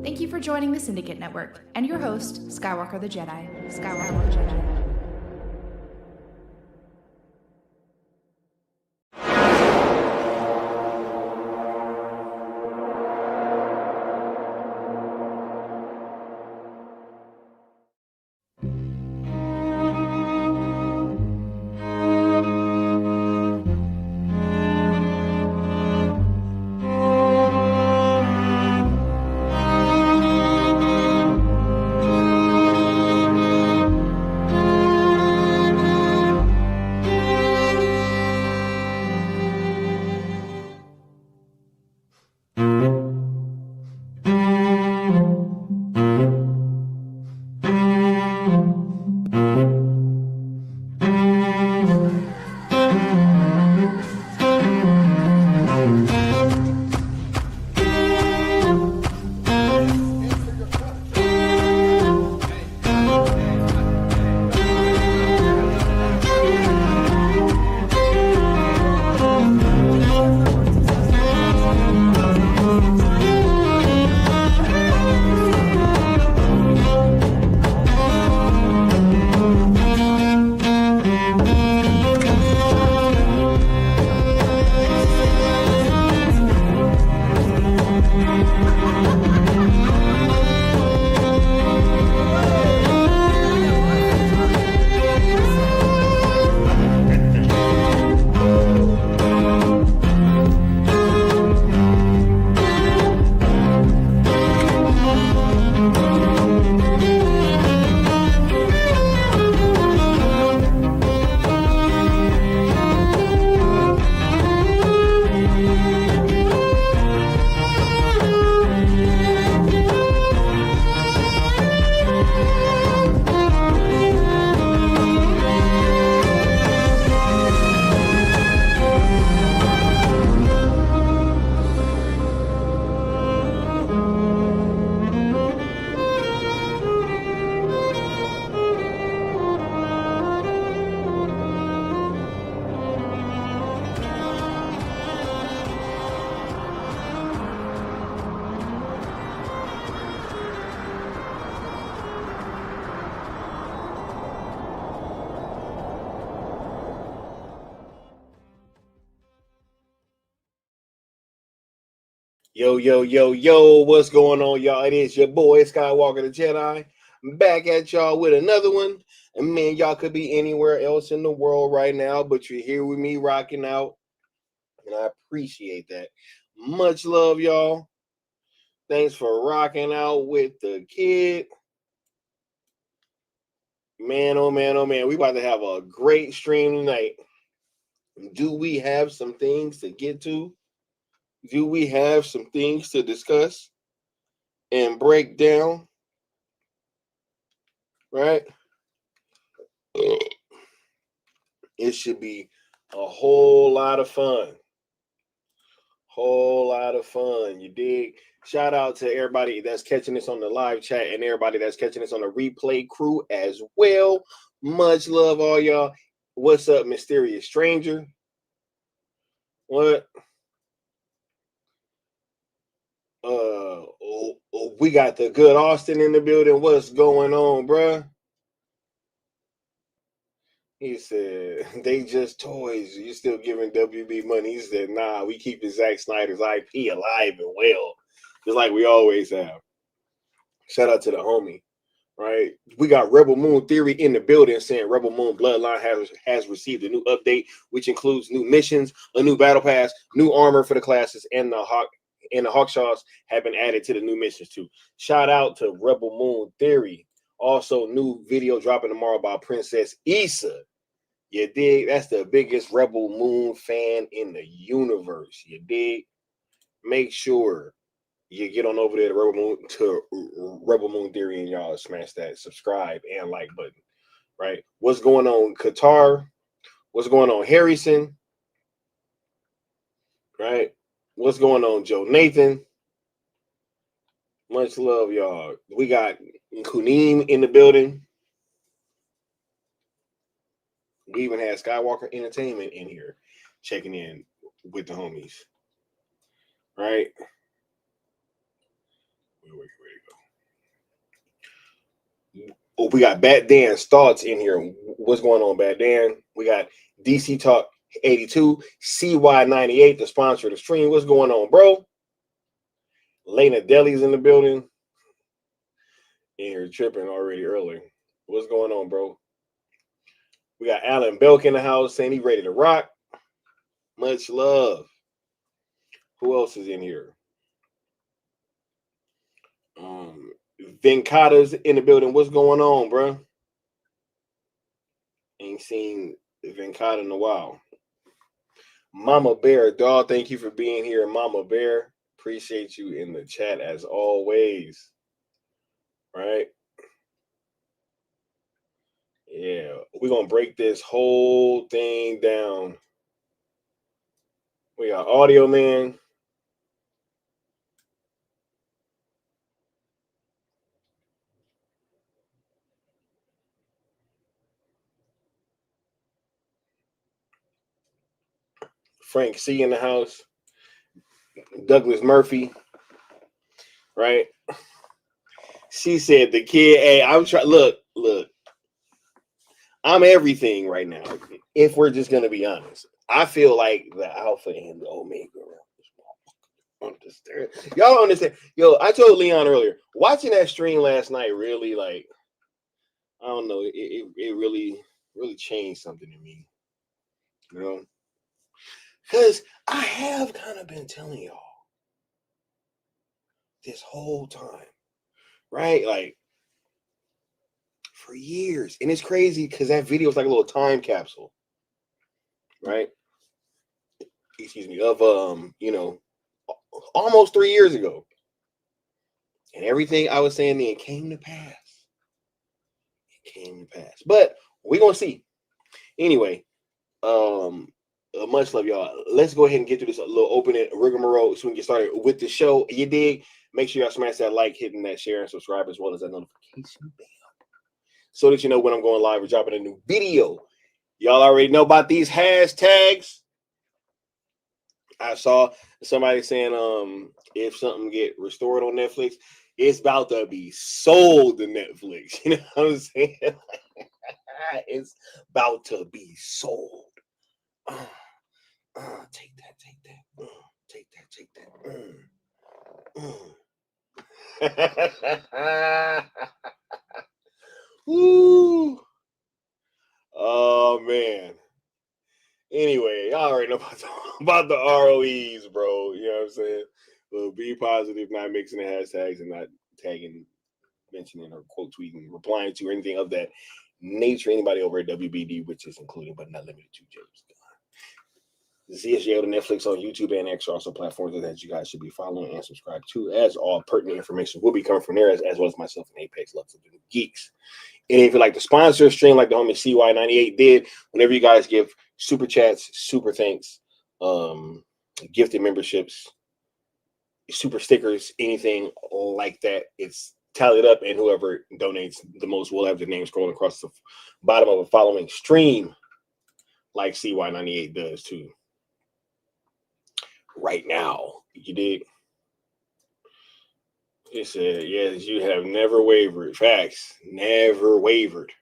Thank you for joining the Syndicate Network and your host, Skywalker the Jedi. Skywalker the Jedi. Yo, what's going on, y'all? It is your boy, Skywalker the Jedi. I'm back at y'all with another one. And man, y'all could be anywhere else in the world right now, but you're here with me rocking out. And I appreciate that. Much love, y'all. Thanks for rocking out with the kid. Man, oh man. We about to have a great stream tonight. Do we have some things to get to? Do we have some things to discuss and break down? Right? It should be a whole lot of fun. You dig? Shout out to everybody that's catching this on the live chat and everybody that's catching this on the replay crew as well. Much love, all y'all. What's up, mysterious stranger? What? We got the good Austin in the building. What's going on, bruh? He said, they just toys. You still giving WB money? He said, nah, we keeping Zack Snyder's IP alive and well, just like we always have. Shout out to the homie, right? We got Rebel Moon Theory in the building saying Rebel Moon Bloodline has received a new update, which includes new missions, a new battle pass, new armor for the classes, and the Hawkshaws have been added to the new missions too. Shout out to Rebel Moon Theory. Also, new video dropping tomorrow by Princess Issa. You dig? That's the biggest Rebel Moon fan in the universe. You dig? Make sure you get on over there to Rebel Moon Theory and y'all smash that subscribe and like button. Right? What's going on, Qatar? What's going on, Harrison? Right? What's going on, Joe Nathan? Much love, y'all. We got Kunim in the building. We even had Skywalker Entertainment in here checking in with the homies. Right? Where to Oh, we got Bad Dan's thoughts in here. What's going on, Bad Dan? We got DC Talk 82, CY98, the sponsor of the stream. What's going on, bro? Lena Deli's in the building. In here tripping already early. What's going on, bro? We got Alan Belk in the house saying he's ready to rock. Much love. Who else is in here? Venkata's in the building. What's going on, bro? Ain't seen Venkata in a while. Mama Bear, dog, thank you for being here. Mama Bear, appreciate you in the chat as always. Right? Yeah, we're going to break this whole thing down. We got Audio Man. Frank C in the house. Douglas Murphy. Right? She said the kid, hey, I'm trying. Look. I'm everything right now. If we're just going to be honest, I feel like the alpha and the omega. Understand? Y'all don't understand. Yo, I told Leon earlier, watching that stream last night really, like, I don't know, it really changed something in me. You know? Because I have kind of been telling y'all this whole time, right? Like, for years. And it's crazy because that video is like a little time capsule, right? Excuse me, of, almost 3 years ago. And everything I was saying then came to pass. It came to pass. But we're going to see. Anyway, much love, y'all. Let's go ahead and get through this little opening rigmarole so we can get started with the show. You dig? Make sure y'all smash that like, hitting that share, and subscribe, as well as that notification bell, so that you know when I'm going live or dropping a new video. Y'all already know about these hashtags. I saw somebody saying, if something get restored on Netflix, it's about to be sold to Netflix. You know what I'm saying? It's about to be sold. Take that. Take that. Woo. Oh man. Anyway, y'all already know about the ROEs, bro. You know what I'm saying? Well, be positive, not mixing the hashtags and not tagging, mentioning, or quote tweeting, replying to, or anything of that nature. Anybody over at WBD, which is including but not limited to James Gunn. ZSJ to Netflix on YouTube and X are also platforms that you guys should be following and subscribe to, as all pertinent information will be coming from there, as well as myself and Apex Lux of the Geeks. And if you like to sponsor a stream like the homie CY98 did, whenever you guys give super chats, super thanks, gifted memberships, super stickers, anything like that, it's tallied up, and whoever donates the most will have their name scrolling across the bottom of a following stream, like CY98 does too. Right now, you dig? It said, yes, you have never wavered. Facts. Never wavered.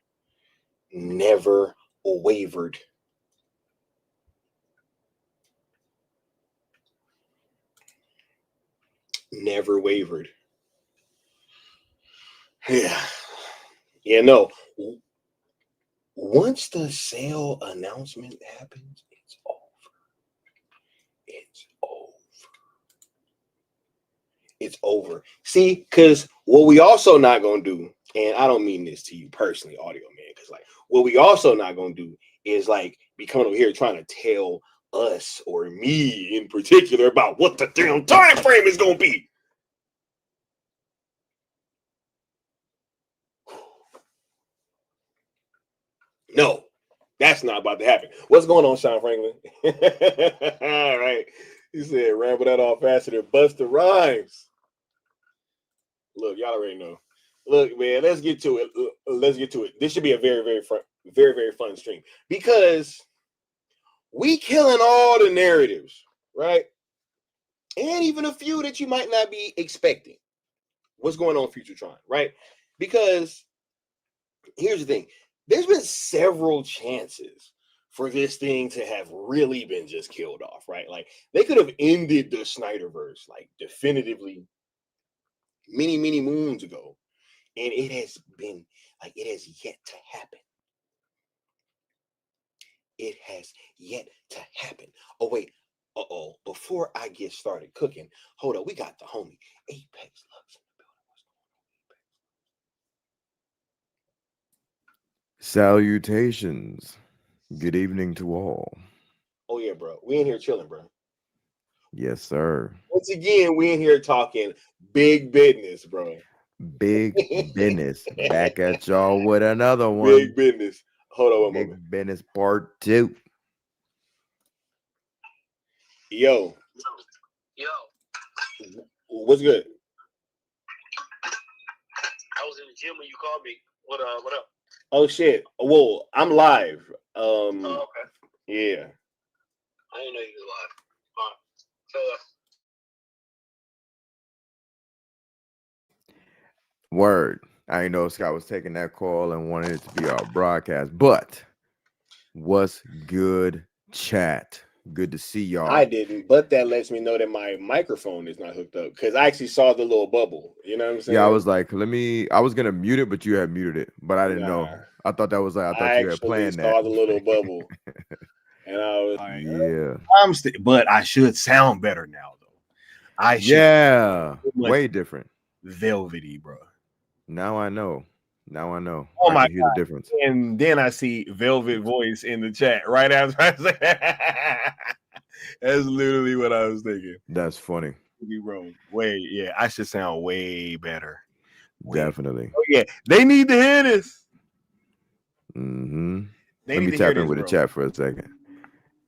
Never wavered. Never wavered. Yeah, no. Once the sale announcement happens, it's over. It's over. It's over. See, because what we also not going to do, and I don't mean this to you personally, audio man, because like what we also not going to do is like be coming over here trying to tell us or me in particular about what the damn time frame is going to be. No, that's not about to happen. What's going on, Sean Franklin? All right. He said, ramble that off faster than Busta Rhymes. Look, y'all already know. Look, man, let's get to it. Let's get to it. This should be a very, very fun stream because we killing all the narratives, right? And even a few that you might not be expecting. What's going on, Futuretron, right? Because here's the thing. There's been several chances for this thing to have really been just killed off, right? Like they could have ended the SnyderVerse like definitively many moons ago, and it has yet to happen. It has yet to happen. Oh wait, before I get started cooking, hold up, we got the homie Apex Lux in the building. What's going on, Apex? Salutations. Good evening to all. Oh yeah, bro, we in here chilling, bro. Yes, sir. Once again, we in here talking big business, bro. Big business. Back at y'all with another one. Big business. Hold on one Big moment. business part 2. Yo. What's good? I was in the gym when you called me. What up? Oh shit. Whoa, I'm live. Oh, okay. Yeah. I didn't know you was live. All right. So Word. I didn't know Scott was taking that call and wanted it to be our broadcast. But what's good, chat? Good to see y'all. I didn't, but that lets me know that my microphone is not hooked up because I actually saw the little bubble. You know what I'm saying? Yeah, I was like, I was gonna mute it, but you had muted it. But I didn't know. I thought that was like, I thought you had planned that. I saw the little bubble. And I was like, yeah. But I should sound better now, though. Way different. Velvety, bro. Now I know. Oh I can hear the difference. And then I see Velvet Voice in the chat right after I say that's literally what I was thinking. That's funny. Bro, I should sound way better. Definitely. Oh yeah, they need to hear this. Mm-hmm. Let me tap in with the chat for a second.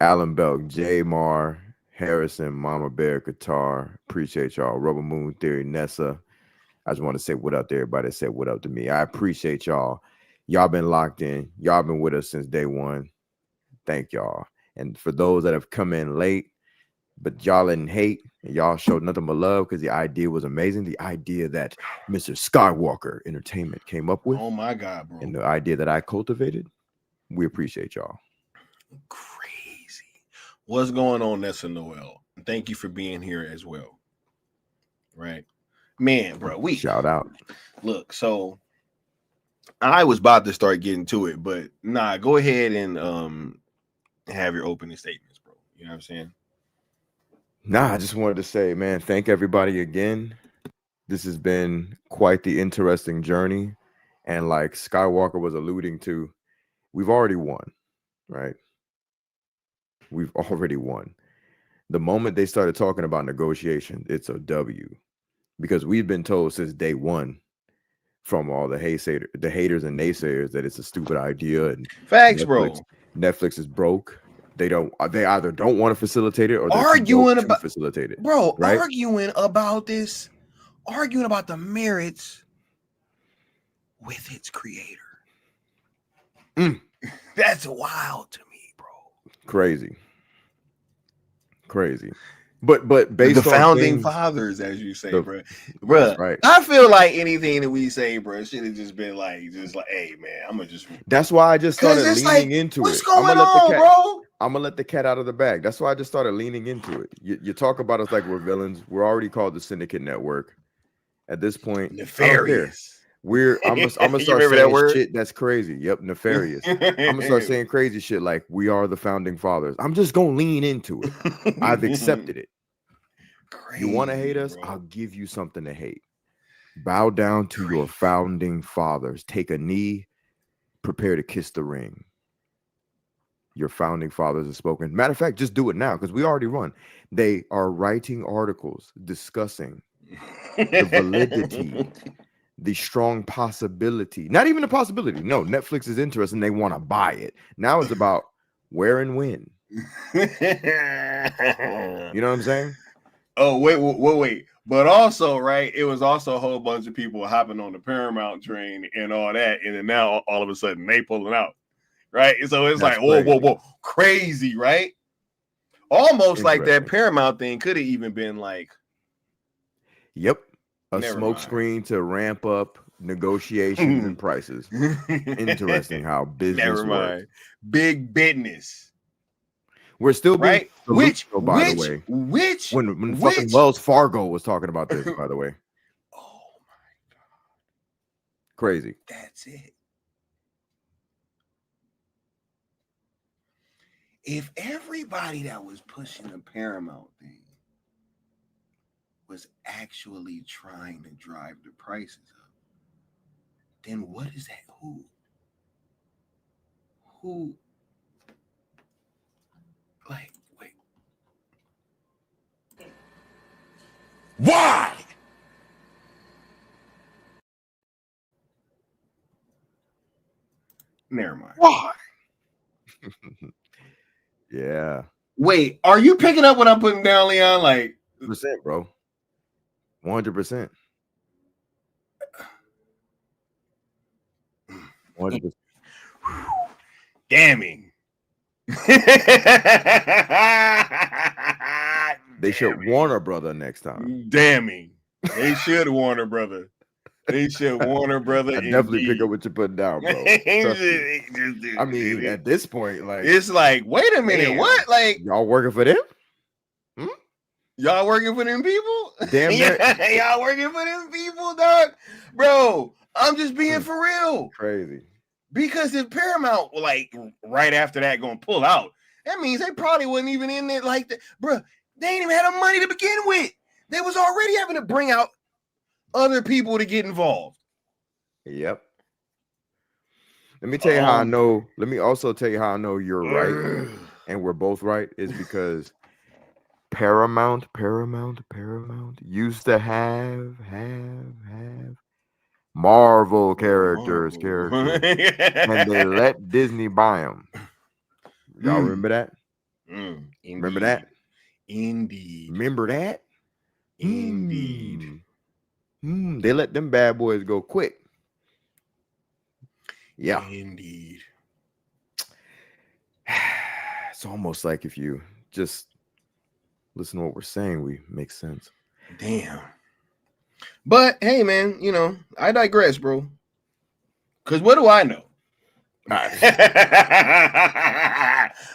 Alan Belk, J Mar, Harrison, Mama Bear, Qatar. Appreciate y'all. Rubber Moon Theory, Nessa. I just want to say what up to everybody that said what up to me. I appreciate y'all. Y'all been locked in. Y'all been with us since day one. Thank y'all. And for those that have come in late, but y'all didn't hate, and y'all showed nothing but love because the idea was amazing. The idea that Mr. Skywalker Entertainment came up with. Oh my God, bro. And the idea that I cultivated, we appreciate y'all. Crazy. What's going on, Nessa Noel? Thank you for being here as well. Right. Man, bro, shout out. Look, so I was about to start getting to it, but nah, go ahead and have your opening statements, bro. You know what I'm saying? Nah, I just wanted to say, man, thank everybody again. This has been quite the interesting journey. And like Skywalker was alluding to, we've already won, right? We've already won. The moment they started talking about negotiation, it's a W. Because we've been told since day one from all the haters and naysayers that it's a stupid idea. And facts, bro. Netflix is broke. They either don't want to facilitate it or they're arguing about facilitate it. Bro, right? Arguing about the merits with its creator. That's wild to me, bro. Crazy. But based the on founding fathers, as you say, bro. Right. I feel like anything that we say, bro, should have just been like, hey, man, I'm gonna just. That's why I just started leaning into what's it. Going on, bro? I'm gonna let the cat out of the bag. That's why I just started leaning into it. You talk about us like we're villains. We're already called the Syndicate Network. At this point, nefarious. I'm gonna start saying shit that's crazy. Yep, nefarious. I'm gonna start saying crazy shit like we are the founding fathers. I'm just gonna lean into it. I've accepted it. Crazy, you want to hate us? Bro. I'll give you something to hate. Bow down to your founding fathers. Take a knee. Prepare to kiss the ring. Your founding fathers have spoken. Matter of fact, just do it now because we already run. They are writing articles discussing the validity, the strong possibility. Not even a possibility. No, Netflix is interested and they want to buy it. Now it's about where and when. You know what I'm saying? Oh, wait. But also, right, it was also a whole bunch of people hopping on the Paramount train and all that. And then now all of a sudden they pulling out. Right. So it's like, whoa, crazy, right? Almost like that Paramount thing could have even been like, yep, a smoke screen to ramp up negotiations and prices. Interesting how business works. Big business. We're still being right. Which, by the way. When fucking Wells Fargo was talking about this, by the way. Oh my god. Crazy. That's it. If everybody that was pushing the Paramount thing was actually trying to drive the prices up, then what is that? Who? Like, wait. Why? Never mind. Why? Yeah. Wait, are you picking up what I'm putting down, Leon? Like, percent, bro. 100%. 100%. Damning. They should warn her brother next time. Damning. They should warn her brother. They should warn her brother. I definitely pick up what you're putting down, bro. I mean, at this point, like, it's like, wait a minute, what? Like, y'all working for them? Y'all working for them people? Damn, y'all working for them people, dog, bro. I'm just being for real. Crazy. Because if Paramount, like, right after that, gonna pull out, that means they probably wasn't even in it like that, bro. They ain't even had the money to begin with. They was already having to bring out other people to get involved. Yep. Let me tell you how I know. Let me also tell you how I know you're right and we're both right is because Paramount used to have Marvel characters, and they let Disney buy them. Y'all remember that? Remember that? Indeed. Remember that? Indeed. They let them bad boys go quick. Yeah. Indeed. It's almost like if you just listen to what we're saying, we make sense. Damn. But hey, man, you know, I digress, bro. Because what do I know?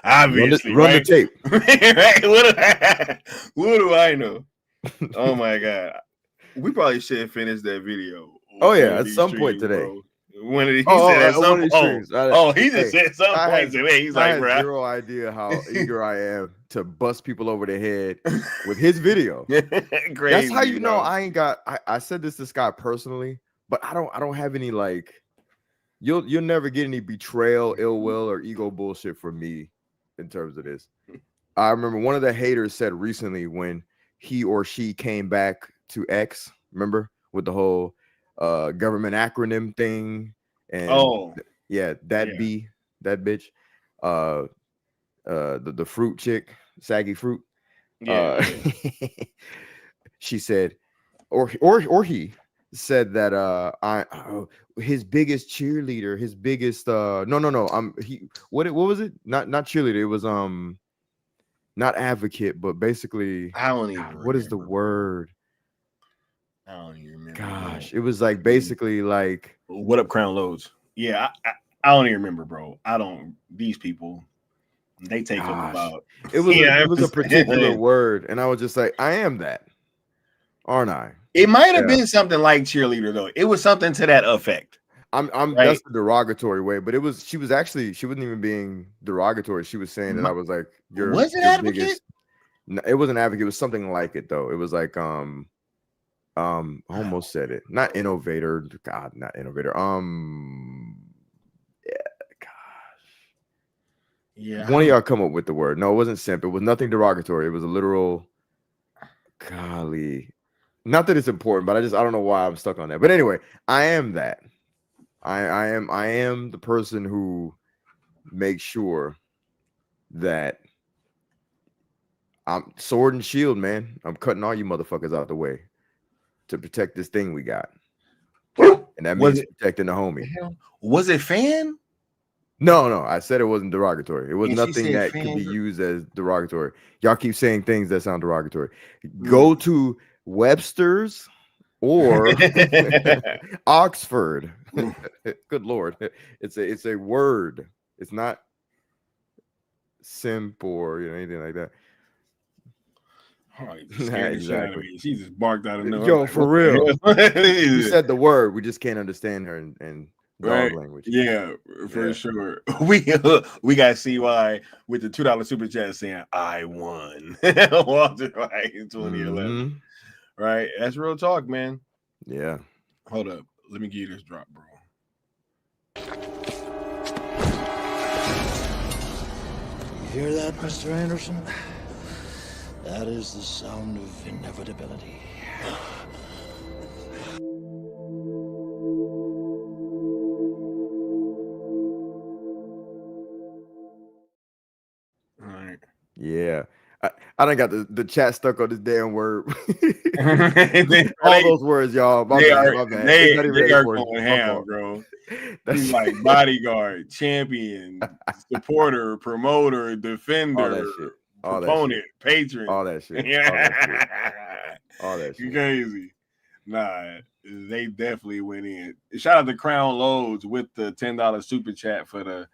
Obviously, run the tape. Right? What do I know? Oh my god, we probably should finish that video. Oh yeah, at some point today. Bro. When he said at some he just said at some point today. He's like, bro, zero idea how eager I am to bust people over the head with his video. Crazy, that's how you know bro. I ain't got. I said this to Scott personally, but I don't have any like. You'll never get any betrayal, ill will, or ego bullshit from me in terms of this. I remember one of the haters said recently when he or she came back to X, remember, with the whole government acronym thing, and that bitch, the fruit chick, saggy fruit. She said, or he said that his biggest cheerleader, his biggest what was it? Not cheerleader, it was not advocate, but basically I don't even remember. What is the word? I don't even remember. Gosh, it was like basically like what up, Crown Loads? Yeah, I don't even remember, bro. These people, they take up about it was a particular word, and I was just like, I am that, aren't I? It might have been something like cheerleader, though. It was something to that effect. I'm right? That's the derogatory way, but she wasn't even being derogatory. She was saying that I was like, was it advocate? Biggest, no, it wasn't advocate, it was something like it though. It was like I almost said it. Not innovator. God, not innovator. Yeah. One of y'all come up with the word. No, it wasn't simp. It was nothing derogatory. It was a literal golly. Not that it's important, but I don't know why I'm stuck on that. But anyway, I am that. I am the person who makes sure that I'm sword and shield, man. I'm cutting all you motherfuckers out the way to protect this thing we got. And that means protecting the homie. Was it fan? No. I said it wasn't derogatory. It was nothing that could be used as derogatory. Y'all keep saying things that sound derogatory. Go to Webster's or Oxford. Good Lord. It's a word. It's not simp or anything like that. Oh, exactly. She just barked out of nowhere. Yo, for real. You said the word. We just can't understand her in dog language. Yeah, for sure. We got CY with the $2 super chat saying I won. Walter White in 2011. Right? That's real talk, man. Yeah. Hold up. Let me give you this drop, bro. You hear that, Mr. Anderson? That is the sound of inevitability. All right. Yeah. I done got the chat stuck on this damn word. All those words, y'all. My bad. They are going ham, bro. He's like bodyguard, champion, supporter, promoter, defender, proponent, patron. All that shit. All that shit. Crazy. Nah, they definitely went in. Shout out to Crown Loads with the $10 super chat for the,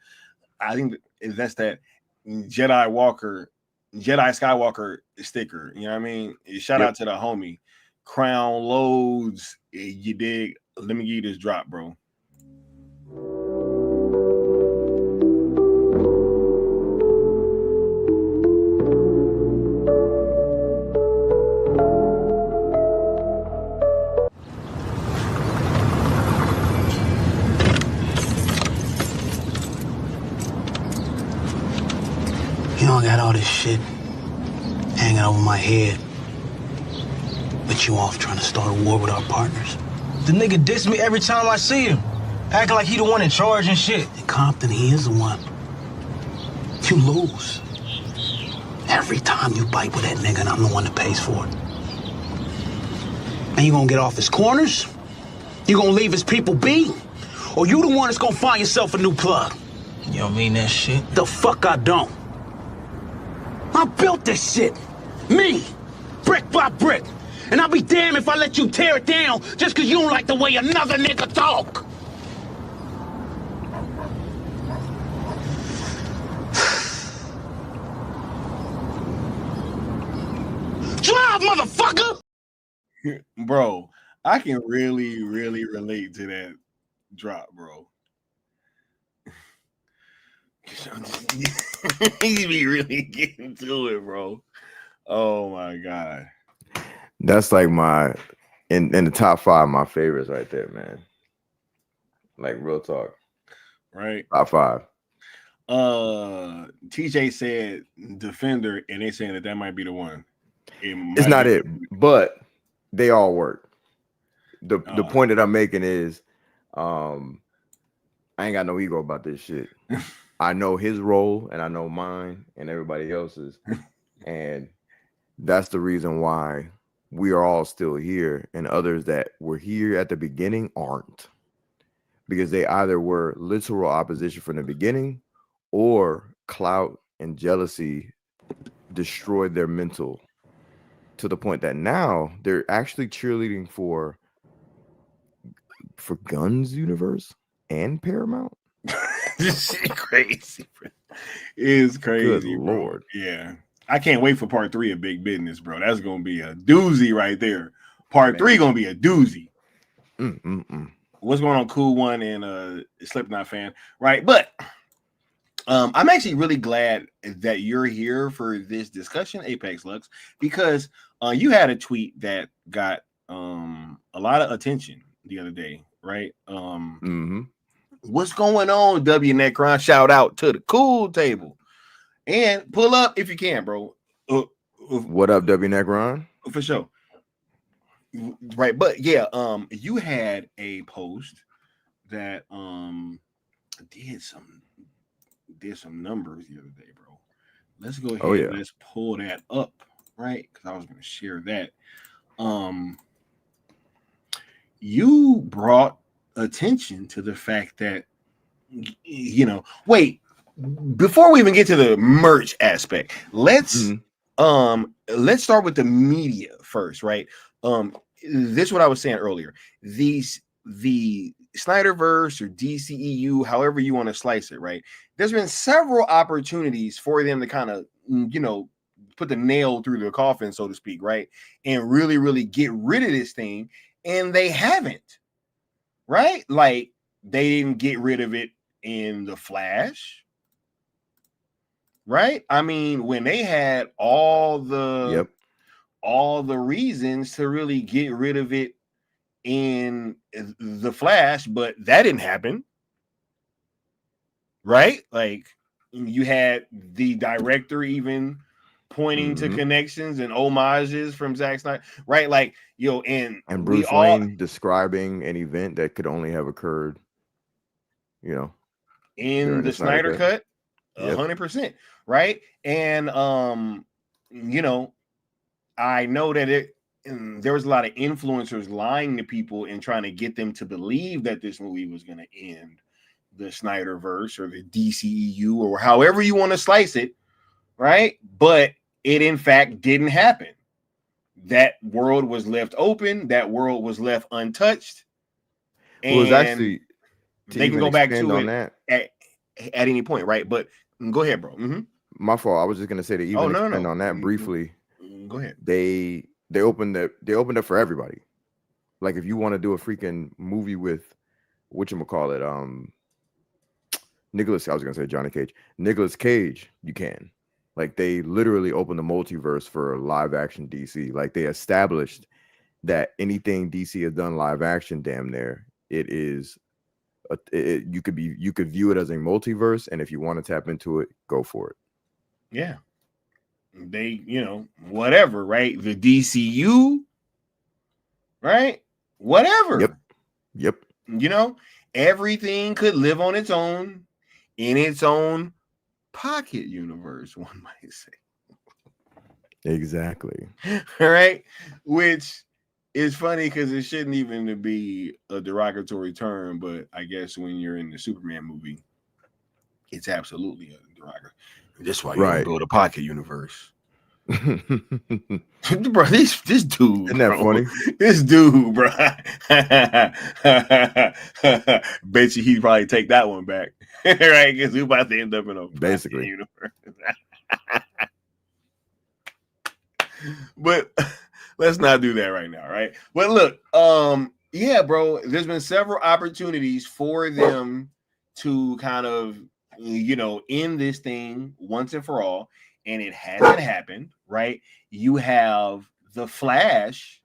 I think that's that Jedi Skywalker sticker. You know what I mean? Shout out to the homie Crown Loads. You dig? Let me give you this drop, bro. You know, I got all this shit hanging over my head, but you off trying to start a war with our partners. The nigga diss me every time I see him, acting like he the one in charge and shit. In Compton, he is the one. You lose. Every time you bite with that nigga, and I'm the one that pays for it. And you gonna get off his corners? You gonna leave his people be? Or you the one that's gonna find yourself a new plug? You don't mean that shit? The fuck I don't. I built this shit. Me. Brick by brick. And I'll be damned if I let you tear it down just because you don't like the way another nigga talk. Drive, motherfucker! Bro, I can really relate to that drop, bro. He be really getting to it, bro. Oh my god. That's like my in the top 5 my favorites right there, man. Like real talk. Right. Top 5. TJ said defender, and they saying that might be the one. It's not it, but they all work. The point that I'm making is I ain't got no ego about this shit. I know his role and I know mine and everybody else's. And that's the reason why we are all still here, and others that were here at the beginning aren't. Because they either were literal opposition from the beginning, or clout and jealousy destroyed their mental to the point that now they're actually cheerleading for Guns Universe and Paramount. This shit crazy, bro. It is crazy. Good Lord. Yeah. I can't wait for part 3 of Big Business, bro. That's gonna be a doozy right there. Part 3 gonna be a doozy. What's going on, Cool One and Slipknot fan, right? But I'm actually really glad that you're here for this discussion, Apex Lux, because you had a tweet that got a lot of attention the other day, right? What's going on, W Necron? Shout out to the cool table. And pull up if you can, bro. What up, W Necron? For sure. Right, but yeah, you had a post that did some numbers the other day, bro. Let's go ahead. Let's pull that up, right? Because I was going to share that. You brought attention to the fact that, wait, before we even get to the merch aspect, let's start with the media first, right? this is what I was saying earlier. The SnyderVerse or DCEU, however you want to slice it, right? There's been several opportunities for them to kind of, put the nail through the coffin, so to speak, right? And really, really get rid of this thing. And they haven't, right? Like, they didn't get rid of it in The Flash, right? I mean, when they had all the reasons to really get rid of it in The Flash, but that didn't happen, right? Like, you had the director even pointing to connections and homages from Zack Snyder, right? Like, and Bruce Wayne describing an event that could only have occurred, in the Snyder cut, 100%, right? And I know that there was a lot of influencers lying to people and trying to get them to believe that this movie was going to end the SnyderVerse or the DCEU or however you want to slice it, right? But it in fact didn't happen. That world was left open. That world was left untouched. And it was actually they can go back to it that at any point, right? But go ahead, bro. My fault. I was just gonna say to even expand on that briefly. Go ahead. They opened up for everybody. Like, if you want to do a freaking movie with whatchamacallit, Nicholas Cage, you can. Like, they literally opened the multiverse for live action DC. Like, they established that anything DC has done live action, damn near, it is you could view it as a multiverse, and if you want to tap into it, go for it. Yeah. They, whatever, right? The DCU, right? Whatever. Yep. Everything could live on its own in its own pocket universe, one might say. Exactly. All right. Which is funny because it shouldn't even be a derogatory term, but I guess when you're in the Superman movie, it's absolutely a derogatory. That's why you don't build a pocket universe. Bro, this dude. Isn't that funny? This dude, bro. Bet you he'd probably take that one back. Right? Because we're about to end up in a basically universe. But let's not do that right now, right? But look, yeah, bro, there's been several opportunities for them to kind of, end this thing once and for all, and it hasn't happened, right? You have the Flash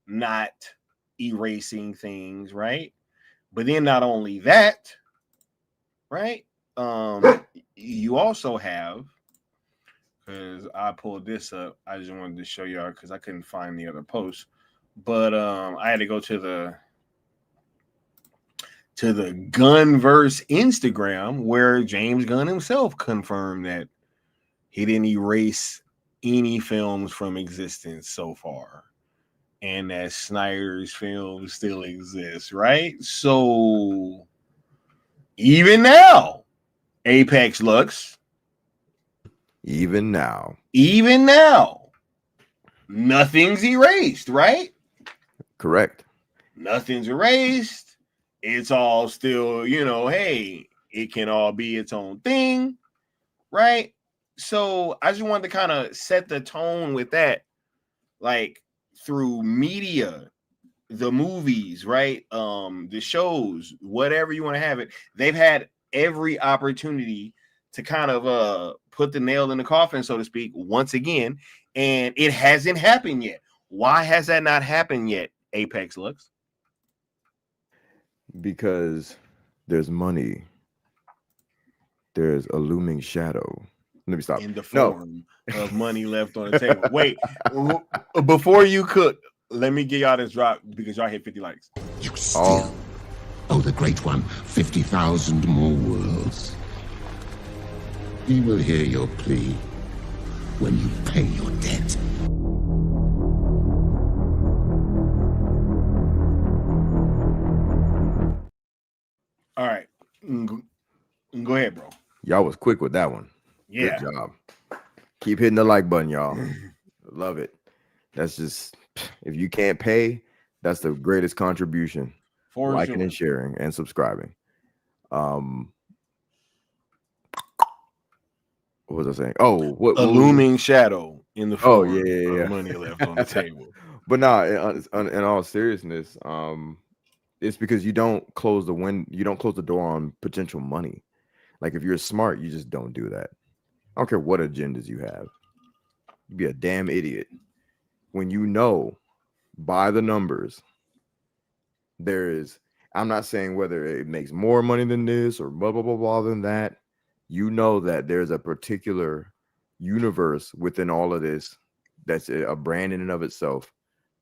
not erasing things, right? But then not only that, right? You also have, because I pulled this up, I just wanted to show y'all because I couldn't find the other post, but I had to go to the Gunverse Instagram, where James Gunn himself confirmed that he didn't erase any films from existence so far, and that Snyder's films still exist, right? So even now, Apex Lux, even now, nothing's erased, right? Correct. Nothing's erased. It's all still, hey, it can all be its own thing, right? So I just wanted to kind of set the tone with that, like, through media, the movies, right? The shows, whatever you want to have it. They've had every opportunity to kind of put the nail in the coffin, so to speak, once again, and it hasn't happened yet. Why has that not happened yet, Apex Lux? Because there's money. There's a looming shadow. Let me stop. In the form of money left on the table. Wait, before you cook, let me get y'all this drop because y'all hit 50 likes. You still owe the Great One 50,000 more worlds. He will hear your plea when you pay your debt. All right. Go ahead, bro. Y'all was quick with that one. Yeah. Good job. Keep hitting the like button, y'all. Love it. That's just, if you can't pay, That's the greatest contribution. For liking sure. and sharing and subscribing. What was I saying? Oh, what a looming shadow in the form yeah. of money left on the table. But nah, in all seriousness, it's because you don't close the door on potential money. Like if you're smart, you just don't do that. I don't care what agendas you have. You'd be a damn idiot when you know by the numbers there is. I'm not saying whether it makes more money than this or blah blah blah blah than that. You know that there's a particular universe within all of this that's a brand in and of itself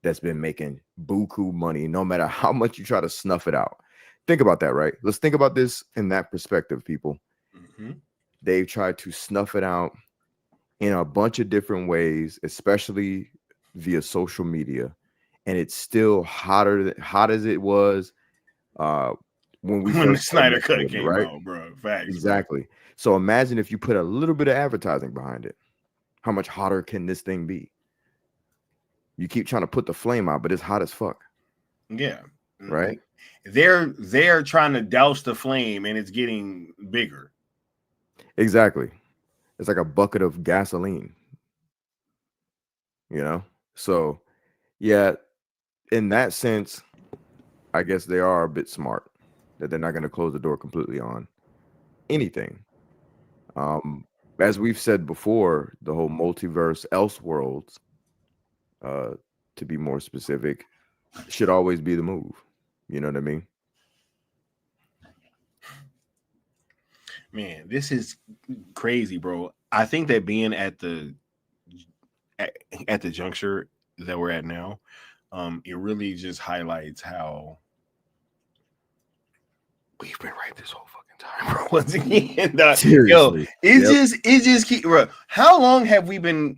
that's been making buku money, no matter how much you try to snuff it out. Think about that, right? Let's think about this in that perspective, people. Mm-hmm. They've tried to snuff it out in a bunch of different ways, especially via social media, and it's still hot as it was when the Snyder Cut came right? out, bro. Facts, exactly. Bro. So imagine if you put a little bit of advertising behind it. How much hotter can this thing be? You keep trying to put the flame out, but it's hot as fuck. Yeah. Right? They're trying to douse the flame and it's getting bigger. Exactly. It's like a bucket of gasoline. You know? So yeah, in that sense, I guess they are a bit smart that they're not going to close the door completely on anything. As we've said before, the whole multiverse, Elseworlds, to be more specific, should always be the move. You know what I mean? Man, this is crazy, bro. I think that being at the juncture that we're at now, it really just highlights how we've been right this whole fucking time, bro. Once again, seriously, it just keep. Bro, how long have we been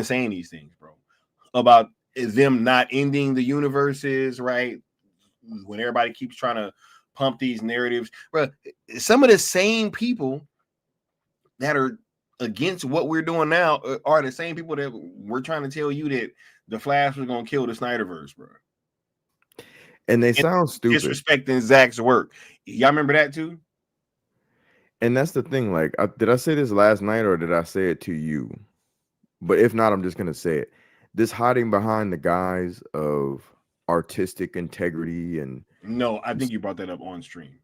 saying these things, bro? About them not ending the universes, right? When everybody keeps trying to pump these narratives, bro. Some of the same people that are against what we're doing now are the same people that we're trying to tell you that the Flash was gonna kill the SnyderVerse, bro. And they sound stupid. Disrespecting Zach's work. Y'all remember that too? And that's the thing. Like, did I say this last night or did I say it to you? But if not, I'm just gonna say it. This hiding behind the guise of artistic integrity and no, I think you brought that up on stream.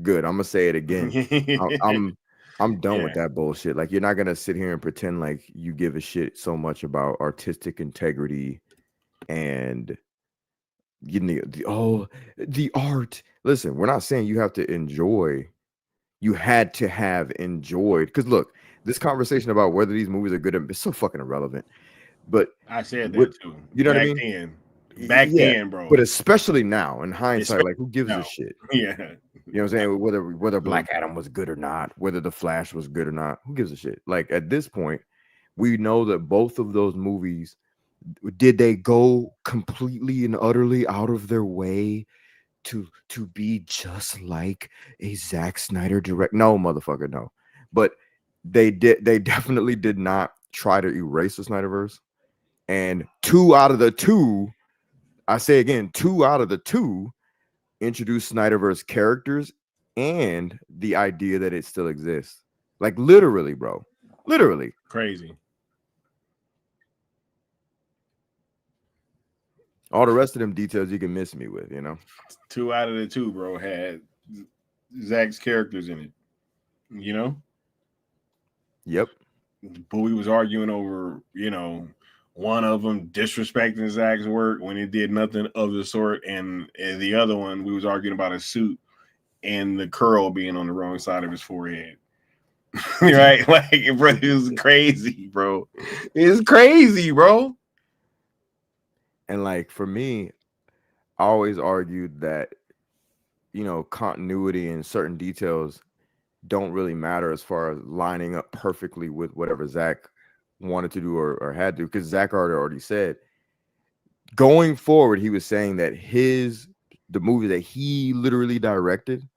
Good. I'm gonna say it again. I'm done with that bullshit. Like, you're not gonna sit here and pretend like you give a shit so much about artistic integrity and you know the art. Listen, we're not saying you have to enjoy. You had to have enjoyed, because look, this conversation about whether these movies are good is so fucking irrelevant. But I said that too. You know what I mean? Back then, bro. But especially now, in hindsight, like, who gives a shit? Yeah. You know what I'm saying? Whether Black Adam was good or not, whether The Flash was good or not, who gives a shit? Like, at this point, we know that both of those movies, did they go completely and utterly out of their way to be just like a Zack Snyder direct? No, motherfucker, no. But they definitely did not try to erase the Snyderverse. And 2 out of the 2, I say again, 2 out of the 2 introduced Snyderverse characters and the idea that it still exists. Like, literally, bro. Literally. Crazy. All the rest of them details you can miss me with, you know? 2 out of the 2, bro, had Zach's characters in it. You know? Yep. But we was arguing over, you know, one of them disrespecting Zach's work when it did nothing of the sort, and the other one, we was arguing about a suit and the curl being on the wrong side of his forehead. Right? Like, bro, it was crazy, bro. It's crazy, bro. And like, for me, I always argued that, you know, continuity and certain details don't really matter as far as lining up perfectly with whatever Zach wanted to do or had to, because Zach already said going forward, he was saying that the movie that he literally directed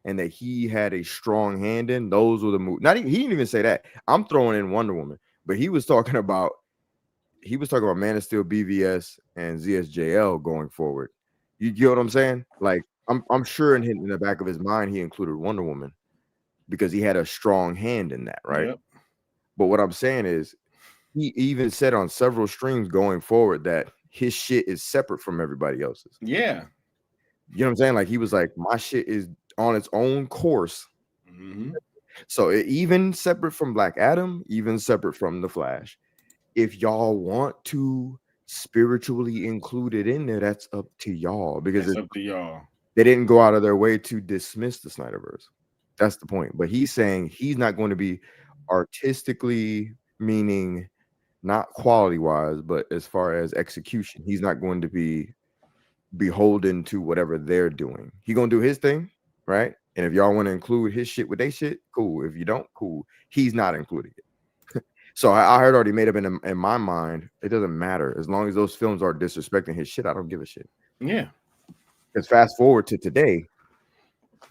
and that he had a strong hand in, those were the movies. He didn't even say that. I'm throwing in Wonder Woman, but he was talking about he was talking about Man of Steel, BVS, and ZSJL going forward. You get what I'm saying? Like, I'm sure in the back of his mind he included Wonder Woman because he had a strong hand in that, right? Yep. But what I'm saying is, he even said on several streams going forward that his shit is separate from everybody else's. Yeah. You know what I'm saying? Like, he was like, my shit is on its own course. Mm-hmm. So even separate from Black Adam, even separate from the Flash. If y'all want to spiritually include it in there, that's up to y'all, because it's up to y'all. They didn't go out of their way to dismiss the SnyderVerse. That's the point. But he's saying he's not going to be artistically, meaning not quality wise, but as far as execution, he's not going to be beholden to whatever they're doing. He gonna do his thing, right? And if y'all want to include his shit with their shit, cool. If you don't, cool. He's not including it. So I heard already made up in my mind, it doesn't matter. As long as those films are disrespecting his shit, I don't give a shit. Yeah. Because fast forward to today,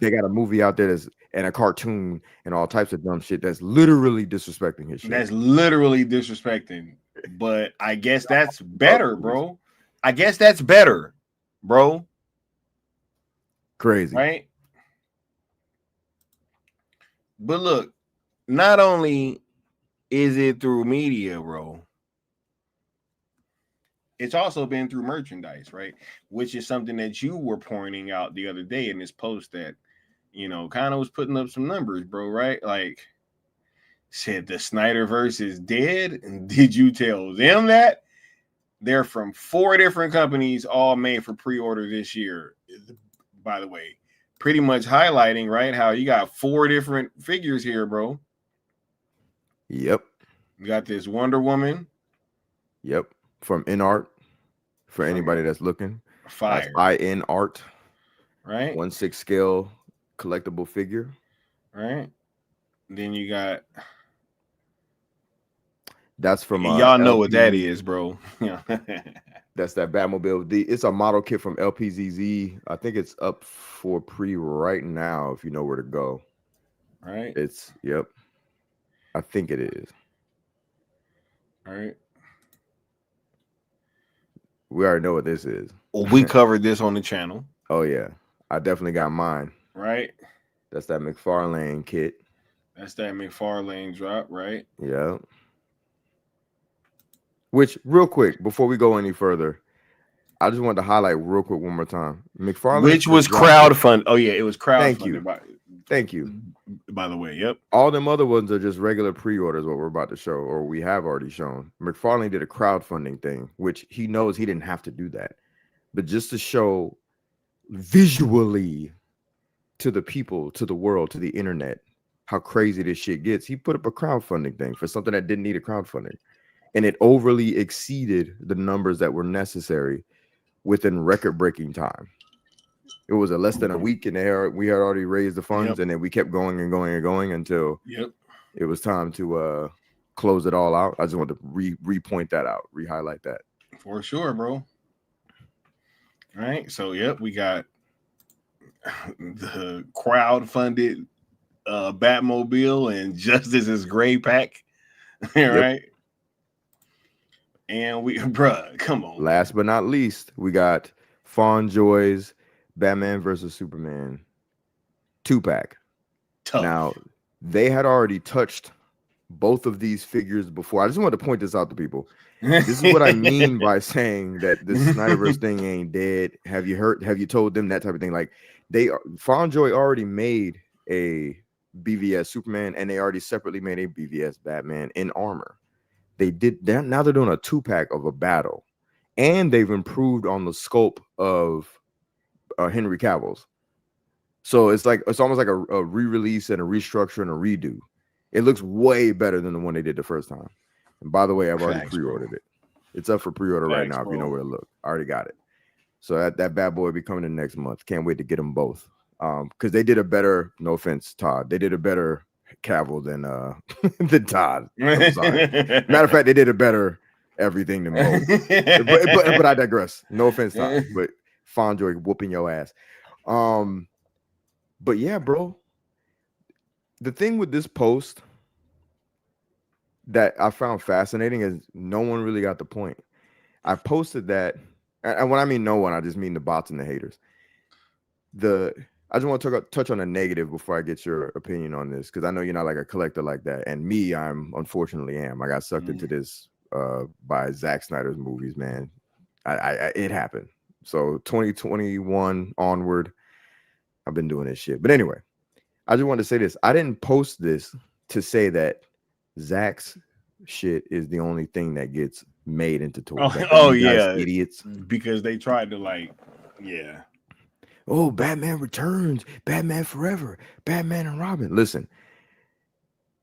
they got a movie out there and a cartoon and all types of dumb shit that's literally disrespecting his shit. That's literally disrespecting. But I guess that's better, bro. I guess that's better, bro. Crazy. Right? But look, not only is it through media, bro, it's also been through merchandise, right? Which is something that you were pointing out the other day in this post that, you know, kind of was putting up some numbers, bro, right? Like, said the SnyderVerse is dead. And did you tell them that? They're from 4 different companies, all made for pre-order this year, by the way. Pretty much highlighting, right, how you got 4 different figures here, bro. Yep. You got this Wonder Woman. Yep. From InArt. For anybody that's looking. Fire. That's InArt. Right. 1/6 scale collectible figure. Right. Then you got. That's from y'all know what that is, bro. That's that Batmobile. It's a model kit from LPZZ. I think it's up for pre right now if you know where to go. Right. It's yep. I think it is. All right. We already know what this is. Well, we covered this on the channel. Oh yeah. I definitely got mine. Right. That's that McFarlane kit. That's that McFarlane drop, right? Yeah. Which, real quick, before we go any further, I just wanted to highlight real quick one more time. McFarlane, which was crowdfunded. Oh yeah, it was crowdfunded. Thank you. By the way, yep. All them other ones are just regular pre-orders, what we're about to show, or we have already shown. McFarlane did a crowdfunding thing, which he knows he didn't have to do that. But just to show visually to the people, to the world, to the internet, how crazy this shit gets, he put up a crowdfunding thing for something that didn't need a crowdfunding. And it overly exceeded the numbers that were necessary within record-breaking time. It was a less than a week, and we had already raised the funds, and then we kept going and going and going until it was time to close it all out. I just wanted to re-point that out, re-highlight that. For sure, bro. All right, so yep, we got the crowd-funded Batmobile and Justice's Gray Pack, right? And we, bruh, come on. Last but not least, we got Fawn Joy's Batman versus Superman 2-pack. Now, they had already touched both of these figures before. I just want to point this out to people. This is what I mean by saying that the SnyderVerse thing ain't dead. Have you told them that type of thing? Like, Fawn Joy already made a BVS Superman, and they already separately made a BVS Batman in armor. Now they're doing a 2-pack of a battle, and they've improved on the scope of Henry Cavill's. So it's almost like a re-release and a restructure and a redo. It looks way better than the one they did the first time. And by the way, I've already pre-ordered it. It's up for pre-order right now. If you know where to look, I already got it. So that bad boy will be coming in next month. Can't wait to get them both. Because they did a better. No offense, Todd. They did a better Cavill than Todd. I'm sorry. Matter of fact, they did a better everything than both. but I digress. No offense, Todd. But Fonjoy whooping your ass. But yeah, bro. The thing with this post that I found fascinating is no one really got the point. I posted that, and when I mean no one, I just mean the bots and the haters. I just want to touch on a negative before I get your opinion on this, because I know you're not like a collector like that, and me, I'm unfortunately am. I got sucked into this by Zack Snyder's movies, man. I it happened. So 2021 onward, I've been doing this shit. But anyway, I just wanted to say this. I didn't post this to say that Zack's shit is the only thing that gets made into toys. Idiots, because they tried to oh, Batman Returns, Batman Forever, Batman and Robin. Listen,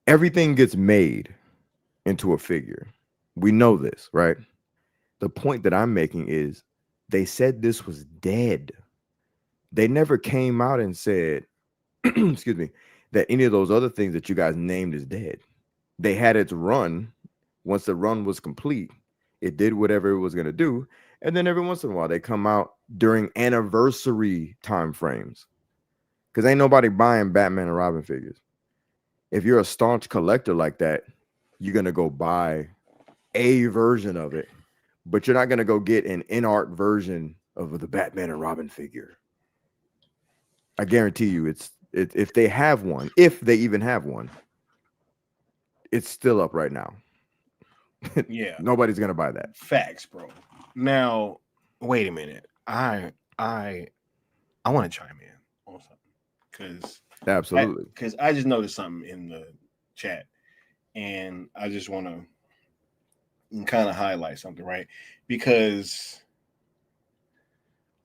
everything gets made into a figure. We know this, right? The point that I'm making is they said this was dead. They never came out and said, excuse me, that any of those other things that you guys named is dead. They had its run. Once the run was complete, it did whatever it was going to do. And then every once in a while, they come out during anniversary time frames, because ain't nobody buying Batman and Robin figures. If you're a staunch collector like that, you're going to go buy a version of it, but you're not going to go get an in-art version of the Batman and Robin figure. I guarantee you if they have one, if they even have one, it's still up right now. Yeah. Nobody's going to buy that. Facts, bro. Now, wait a minute. I want to chime in on something, because I just noticed something in the chat, and I just want to kind of highlight something, right? Because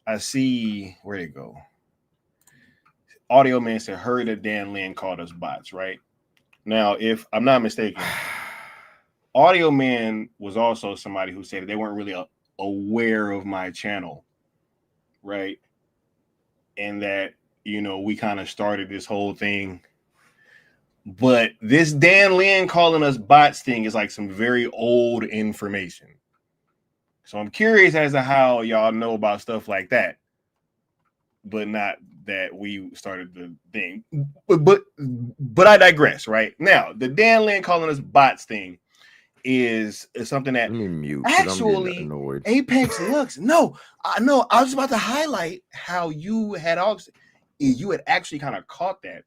I see, where'd it go? Audio Man said, heard that Dan Lin called us bots, right? Now, if I'm not mistaken, Audio Man was also somebody who said that they weren't really aware of my channel, right? And that, we kind of started this whole thing. But this Dan Lin calling us bots thing is like some very old information. So I'm curious as to how y'all know about stuff like that, but not that we started the thing. But I digress, right? Now, the Dan Lin calling us bots thing is something that actually Apex Lux. No, I know. I was about to highlight how you had actually kind of caught that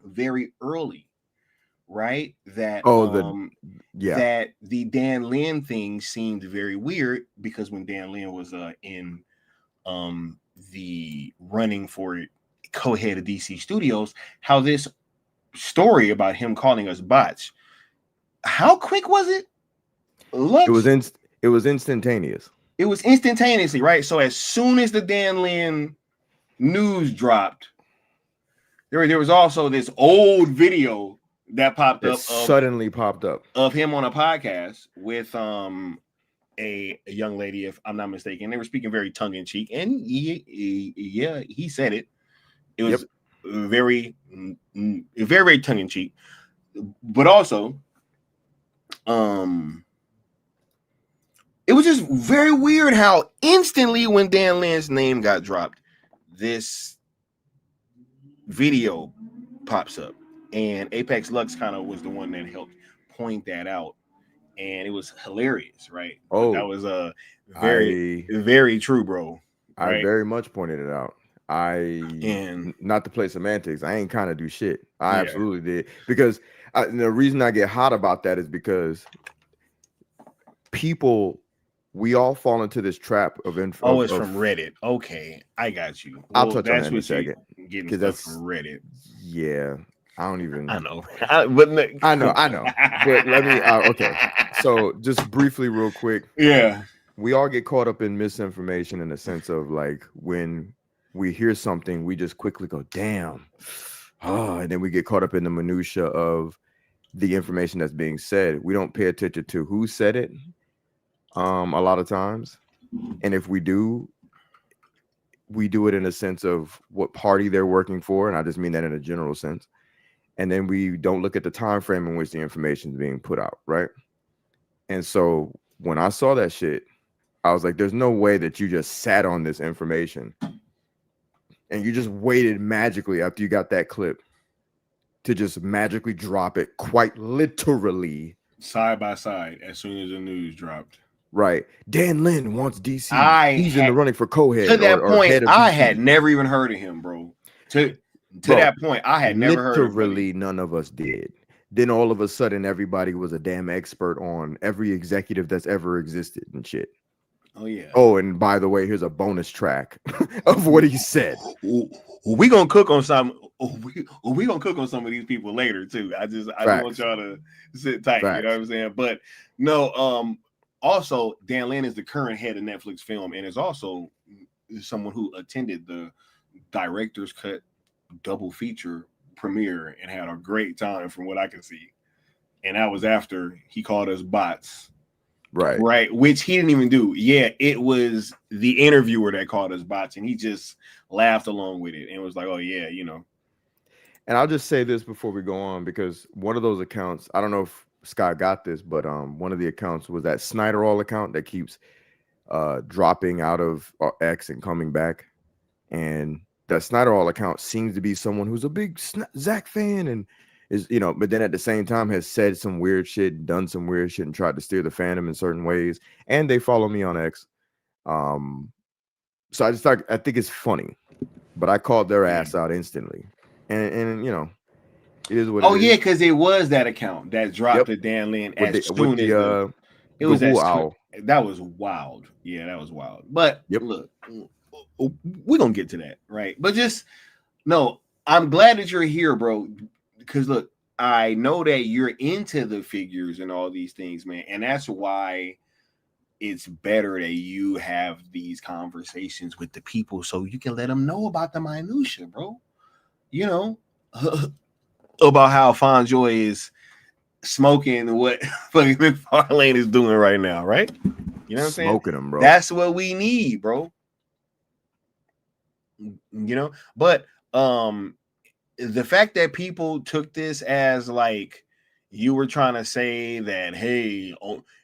very early, right? That that the Dan Lin thing seemed very weird, because when Dan Lin was in the running for co-head of DC Studios, how this story about him calling us bots, how quick was it? Lux? It was instantaneous. It was instantaneously, right? So as soon as the Dan Lin news dropped, there was also this old video that suddenly popped up of him on a podcast with a young lady, if I'm not mistaken. They were speaking very tongue-in-cheek, and he said it. It was very, very tongue-in-cheek, but also it was just very weird how instantly when Dan Lin's name got dropped, this video pops up, and Apex Lux kind of was the one that helped point that out, and it was hilarious, right? Oh, that was very true, bro. Right? I very much pointed it out. Not to play semantics, I ain't kind of do shit. I absolutely did, because the reason I get hot about that is because we all fall into this trap of info. Oh, it's from Reddit. Okay, I got you. I'll touch on that in a second. Getting stuff from Reddit. Yeah, I don't even. I know. I know. But let me. Okay, so just briefly, real quick. Yeah, we all get caught up in misinformation in the sense of like when we hear something, we just quickly go, "Damn," and then we get caught up in the minutia of the information that's being said. We don't pay attention to who said it. A lot of times, and if we do it in a sense of what party they're working for, and I just mean that in a general sense. And then we don't look at the time frame in which the information is being put out, right? And so when I saw that shit, I was like, there's no way that you just sat on this information and you just waited magically after you got that clip to just magically drop it quite literally side by side as soon as the news dropped. Right. Dan Lin wants DC. He's in the running for co-head. To that point, head of I DC. had never even heard of him, bro. To that point, I had never heard of him. Literally, none of us did. Then all of a sudden, everybody was a damn expert on every executive that's ever existed and shit. Oh, yeah. Oh, and by the way, here's a bonus track of what he said. We gonna cook on some. We gonna cook on some of these people later too. I just want y'all to sit tight. Facts. You know what I'm saying? But no. Also, Dan Lin is the current head of Netflix Film, and is also someone who attended the director's cut double feature premiere and had a great time, from what I can see. And that was after he called us bots. Right, which he didn't even do. Yeah, it was the interviewer that called us bots, and he just laughed along with it and was like, "Oh yeah, you know." And I'll just say this before we go on, because one of those accounts, I don't know if Scott got this, but one of the accounts was that Snyder All account that keeps dropping out of X and coming back, and that Snyder All account seems to be someone who's a big Zack fan and is, you know, but then at the same time has said some weird shit, done some weird shit, and tried to steer the fandom in certain ways. And they follow me on X, so I think it's funny, but I called their ass out instantly, and you know. It is what yeah, because it was that account that dropped the Dan Lin as soon as it was that was wild. Yeah, that was wild. But look, we're gonna get to that, right? But just no, I'm glad that you're here, bro. Because look, I know that you're into the figures and all these things, man, and that's why it's better that you have these conversations with the people so you can let them know about the minutia, bro. You know. About how Fonjoy is smoking what fucking McFarlane is doing right now, right? You know what I'm saying? Smoking them, bro. That's what we need, bro. You know, but the fact that people took this as like you were trying to say that, hey,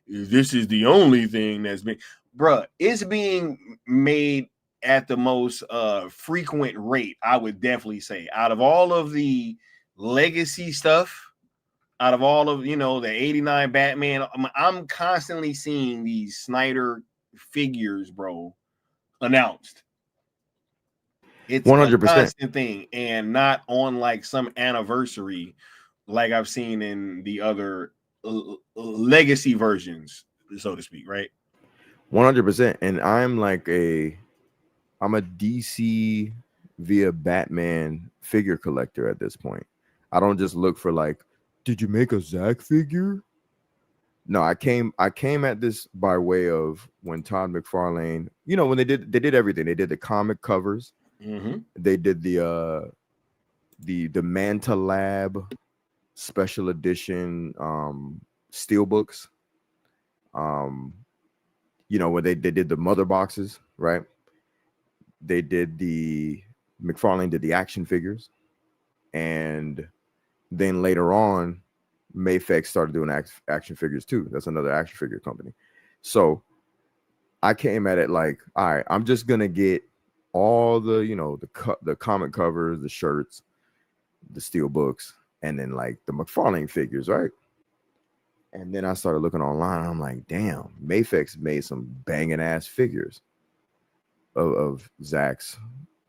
this is the only thing that's been, bruh, it's being made at the most frequent rate, I would definitely say, out of all of the legacy stuff, out of all of, you know, the 89 Batman, I'm constantly seeing these Snyder figures, bro, announced. It's 100% a constant thing, and not on like some anniversary like I've seen in the other legacy versions, so to speak, right? 100%. And I'm a DC via Batman figure collector at this point. I don't just look for like, did you make a Zack figure? No, I came at this by way of when Todd McFarlane, you know, when they did everything. They did the comic covers. Mm-hmm. They did the Manta Lab special edition steelbooks. You know, where they did the mother boxes, right? They did McFarlane did the action figures, and then later on, Mayfix started doing action figures too. That's another action figure company. So I came at it like, all right, I'm just gonna get all the, you know, the comic covers, the shirts, the steel books, and then like the McFarlane figures, right? And then I started looking online, and I'm like, damn, Mayfix made some banging ass figures of Zack's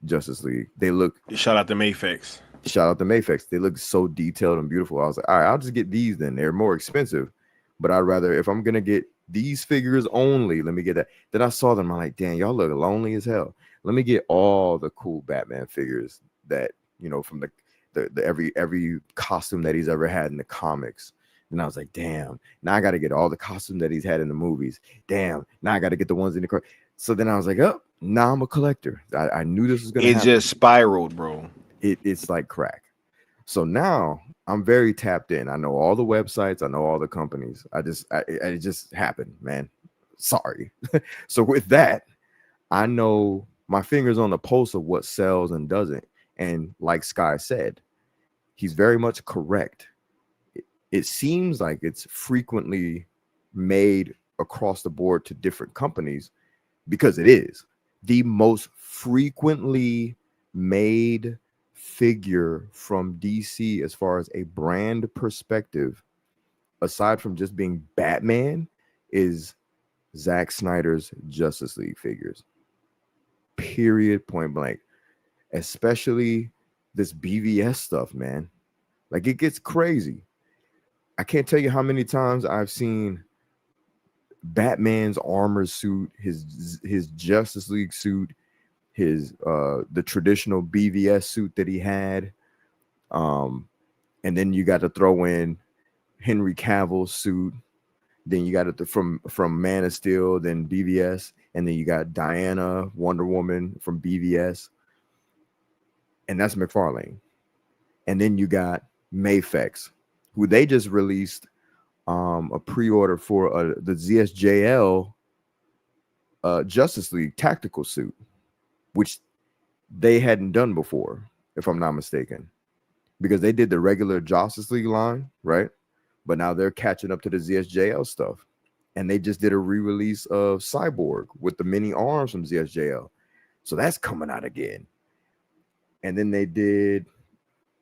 Justice League. They look, shout out to Mayfix. Shout out to Mayfix. They look so detailed and beautiful. I was like, all right, I'll just get these then. They're more expensive, but I'd rather, if I'm gonna get these figures only, let me get that. Then I saw them. I'm like, damn, y'all look lonely as hell. Let me get all the cool Batman figures that, you know, from the every costume that he's ever had in the comics. And I was like, damn, now I got to get all the costumes that he's had in the movies. Damn, now I got to get the ones in the car. So then I was like, oh, now I'm a collector. I knew this was gonna happen. It just spiraled, bro. It's like crack. So now I'm very tapped in. I know all the websites. I know all the companies. It just happened, man. Sorry. So with that, I know my finger's on the pulse of what sells and doesn't. And like Sky said, he's very much correct. It seems like it's frequently made across the board to different companies, because it is the most frequently made figure from DC as far as a brand perspective, aside from just being Batman, is Zack Snyder's Justice League figures. Period, point blank. Especially this BVS stuff, man. Like, it gets crazy. I can't tell you how many times I've seen Batman's armor suit, his Justice League suit, his the traditional BVS suit that he had, and then you got to throw in Henry Cavill's suit. Then you got it from Man of Steel, then BVS, and then you got Diana, Wonder Woman from BVS, and that's McFarlane. And then you got Mayfex, who they just released a pre-order for the ZSJL Justice League tactical suit, which they hadn't done before, if I'm not mistaken, because they did the regular Justice League line, right? But now they're catching up to the ZSJL stuff. And they just did a re-release of Cyborg with the mini arms from ZSJL. So that's coming out again. And then they did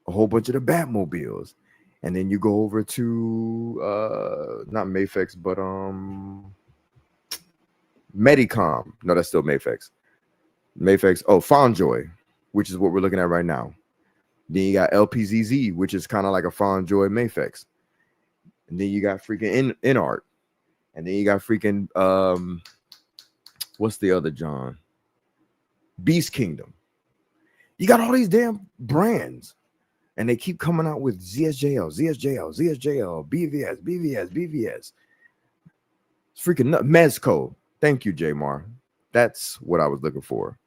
a whole bunch of the Batmobiles. And then you go over to not Mayfex, but Medicom. No, that's still Mayfex. Fonjoy, which is what we're looking at right now. Then you got LPZZ, which is kind of like a Fonjoy Mayfex. And then you got freaking InArt. And then you got freaking what's the other John? Beast Kingdom. You got all these damn brands. And they keep coming out with ZSJL, BVS. It's freaking nuts. Mezco. Thank you, J-Mar. That's what I was looking for.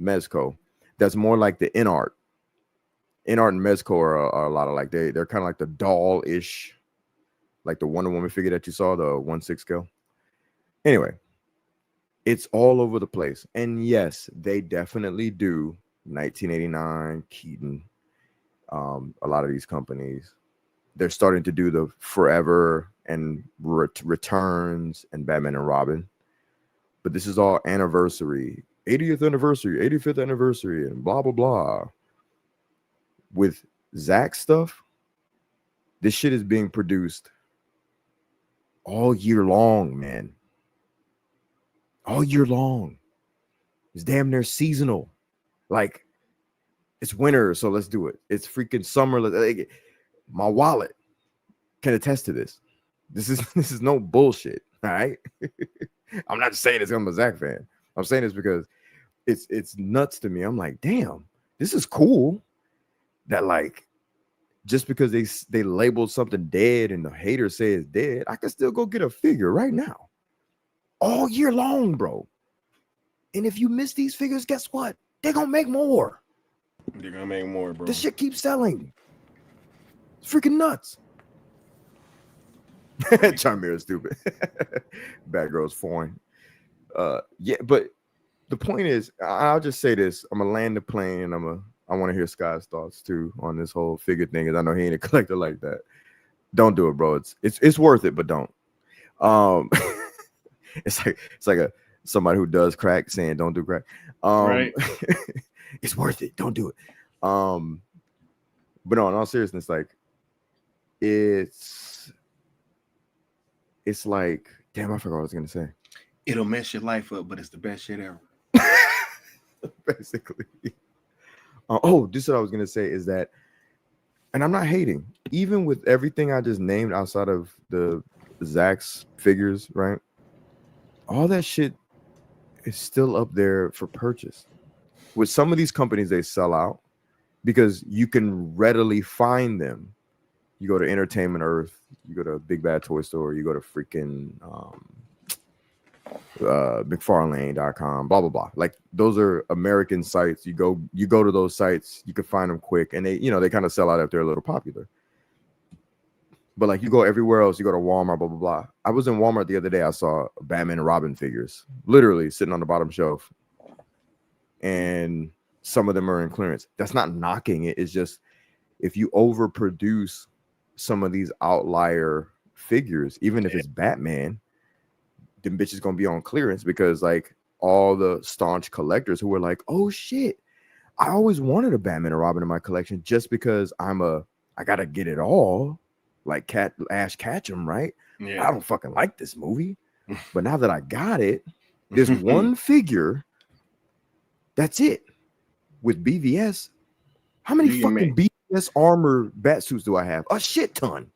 Mezco. That's more like the InArt. InArt and Mezco are a lot of like, they're kind of like the doll-ish, like the Wonder Woman figure that you saw, the 1/6 scale. Anyway, it's all over the place. And yes, they definitely do 1989, Keaton. A lot of these companies, they're starting to do the Forever and Returns and Batman and Robin. But this is all anniversary, 80th anniversary, 85th anniversary, and blah, blah, blah. With Zack stuff, this shit is being produced all year long, man. All year long. It's damn near seasonal. Like, it's winter, so let's do it. It's freaking summer. My wallet can attest to this. This is no bullshit. All right. I'm not just saying this because I'm a Zack fan. I'm saying this because it's nuts to me. I'm like, damn, this is cool. That like, just because they labeled something dead and the haters say it's dead, I can still go get a figure right now. All year long, bro. And if you miss these figures, guess what? They're gonna make more. They're gonna make more, bro. This shit keeps selling. It's freaking nuts. Charmier is stupid. Bad girl's foreign. Yeah, but the point is, I'll just say this. I'm gonna land the plane and I want to hear Sky's thoughts too on this whole figure thing, because I know he ain't a collector like that. Don't do it, bro. It's worth it, but don't. It's like somebody who does crack saying don't do crack. Right. It's worth it. Don't do it. But no, in all seriousness, like it's like, damn, I forgot what I was gonna say. It'll mess your life up, but it's the best shit ever. Basically. This is what I was gonna say is that, and I'm not hating, even with everything I just named outside of the Zack's figures, right? All that shit is still up there for purchase. With some of these companies, they sell out because you can readily find them. You go to Entertainment Earth, you go to Big Bad Toy Store, you go to freaking McFarlane.com, blah blah blah. Like, those are American sites. You go to those sites, you can find them quick, and they kind of sell out if they're a little popular. But like, you go everywhere else, you go to Walmart, blah blah blah. I was in Walmart the other day. I saw Batman and Robin figures literally sitting on the bottom shelf, and some of them are in clearance. That's not knocking it. It's just, if you overproduce some of these outlier figures, even if it's Batman, them bitches gonna be on clearance, because like all the staunch collectors who were like, oh shit, I always wanted a Batman and Robin in my collection just because I gotta get it all, like Ash Ketchum, right? Yeah. I don't fucking like this movie, but now that I got it, there's one figure. That's it. With BVS, how many fucking BVS armor bat suits do I have? A shit ton,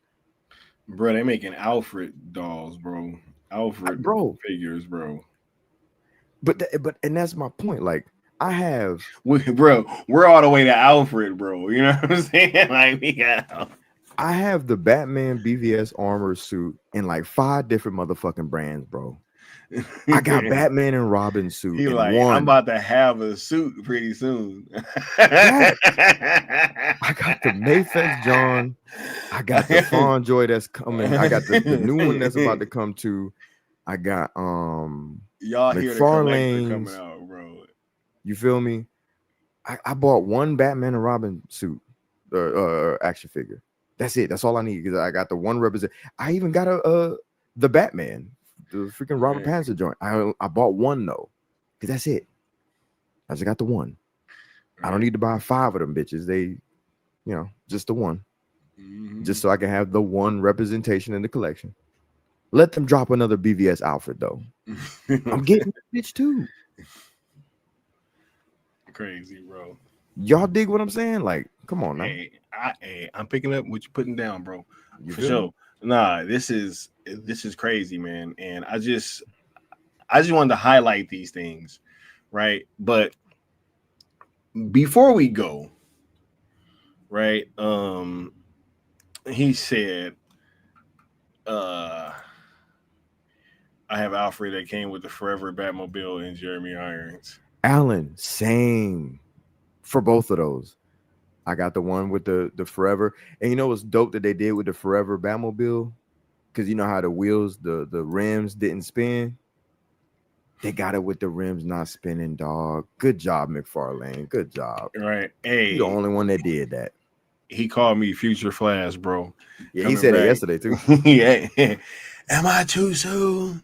bro. They making Alfred dolls, bro. Alfred figures, bro. But and that's my point. Like I have, bro, we're all the way to Alfred, bro. You know what I'm saying? Like we got. I have the Batman BVS armor suit in like 5 different motherfucking brands, bro. I got Batman and Robin suit. He in like, one. I'm about to have a suit pretty soon. I got the Mayfex John. I got the Fawn Joy that's coming. I got the new one that's about to come too. I got y'all hear the collector coming out, bro. You feel me? I bought one Batman and Robin suit, action figure. That's it. That's all I need because I got the one represent. I even got the Batman, the freaking Robert Pattinson joint. I bought one though, because that's it. I just got the one. I don't need to buy 5 of them bitches. They, just the one, just so I can have the one representation in the collection. Let them drop another BVS Alfred though. I'm getting the bitch too. Crazy, bro. Y'all dig what I'm saying? Like, come on now. I'm picking up what you're putting down, bro. For sure. Nah, this is crazy, man. And I just wanted to highlight these things, right? But before we go, right? He said, I have Alfred that came with the Forever Batmobile and Jeremy Irons. Alan, same for both of those. I got the one with the Forever, and you know what's dope that they did with the Forever Batmobile? Because you know how the wheels, the rims didn't spin. They got it with the rims not spinning, dog. Good job, McFarlane. Good job. Right. Hey, you're the only one that did that. He called me Future Flash, bro. Yeah, he said it yesterday too. Yeah. Am I too soon?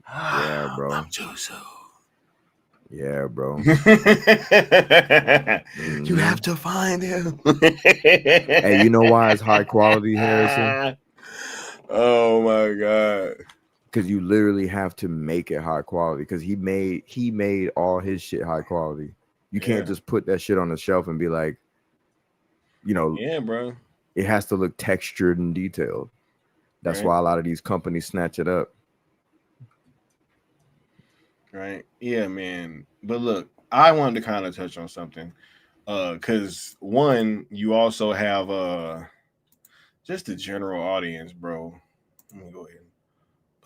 Yeah, bro. I'm too soon. Yeah, bro. You have to find him. Hey, you know why it's high quality, Harrison? Oh my god. Because you literally have to make it high quality. Because he made all his shit high quality. You can't just put that shit on the shelf and be like, yeah, bro. It has to look textured and detailed. That's why a lot of these companies snatch it up. Right. Yeah, man. But look, I wanted to kind of touch on something. Because one, you also have just the general audience, bro. Let me go ahead and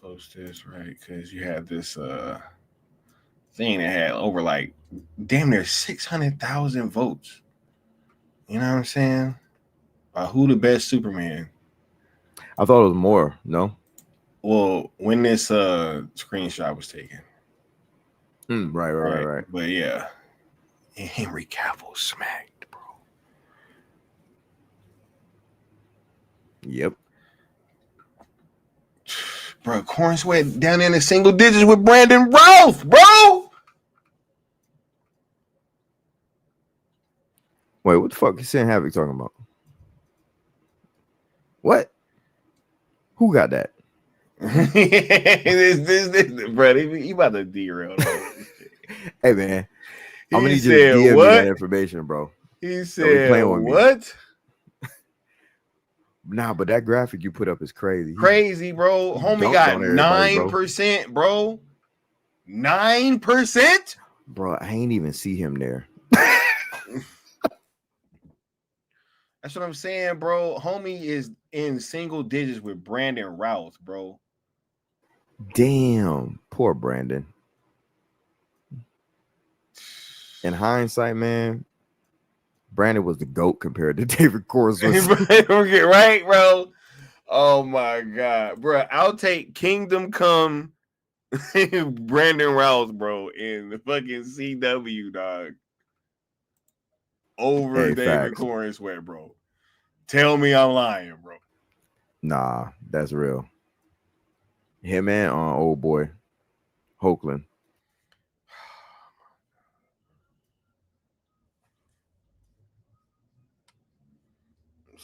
post this, right? Because you had this thing that had over like damn near 600,000 votes. You know what I'm saying? Who the best Superman? I thought it was more. No. Well, when this screenshot was taken. Right. But yeah, and Henry Cavill smacked, bro. Yep. Bro, Corn Sweat down in the single digits with Brandon Routh, bro. Wait, what the fuck is Sin Havoc talking about? What? Who got that? this bro, he about to derail. Hey man, I'm gonna need you to DM me that information, bro. He said what? Nah, but that graphic you put up is crazy. Crazy, bro. Homie got 9%, bro. 9%? Bro, I ain't even see him there. That's what I'm saying, bro. Homie is in single digits with Brandon Routh, bro. Damn, poor Brandon. In hindsight, man, Brandon was the GOAT compared to David Cornsworth. Right, bro? Oh my god, bro. I'll take Kingdom Come Brandon Routh, bro, in the fucking CW, dog. Over David Cornsworth, bro. Tell me I'm lying, bro. Nah, that's real. Him and old boy Hoagland.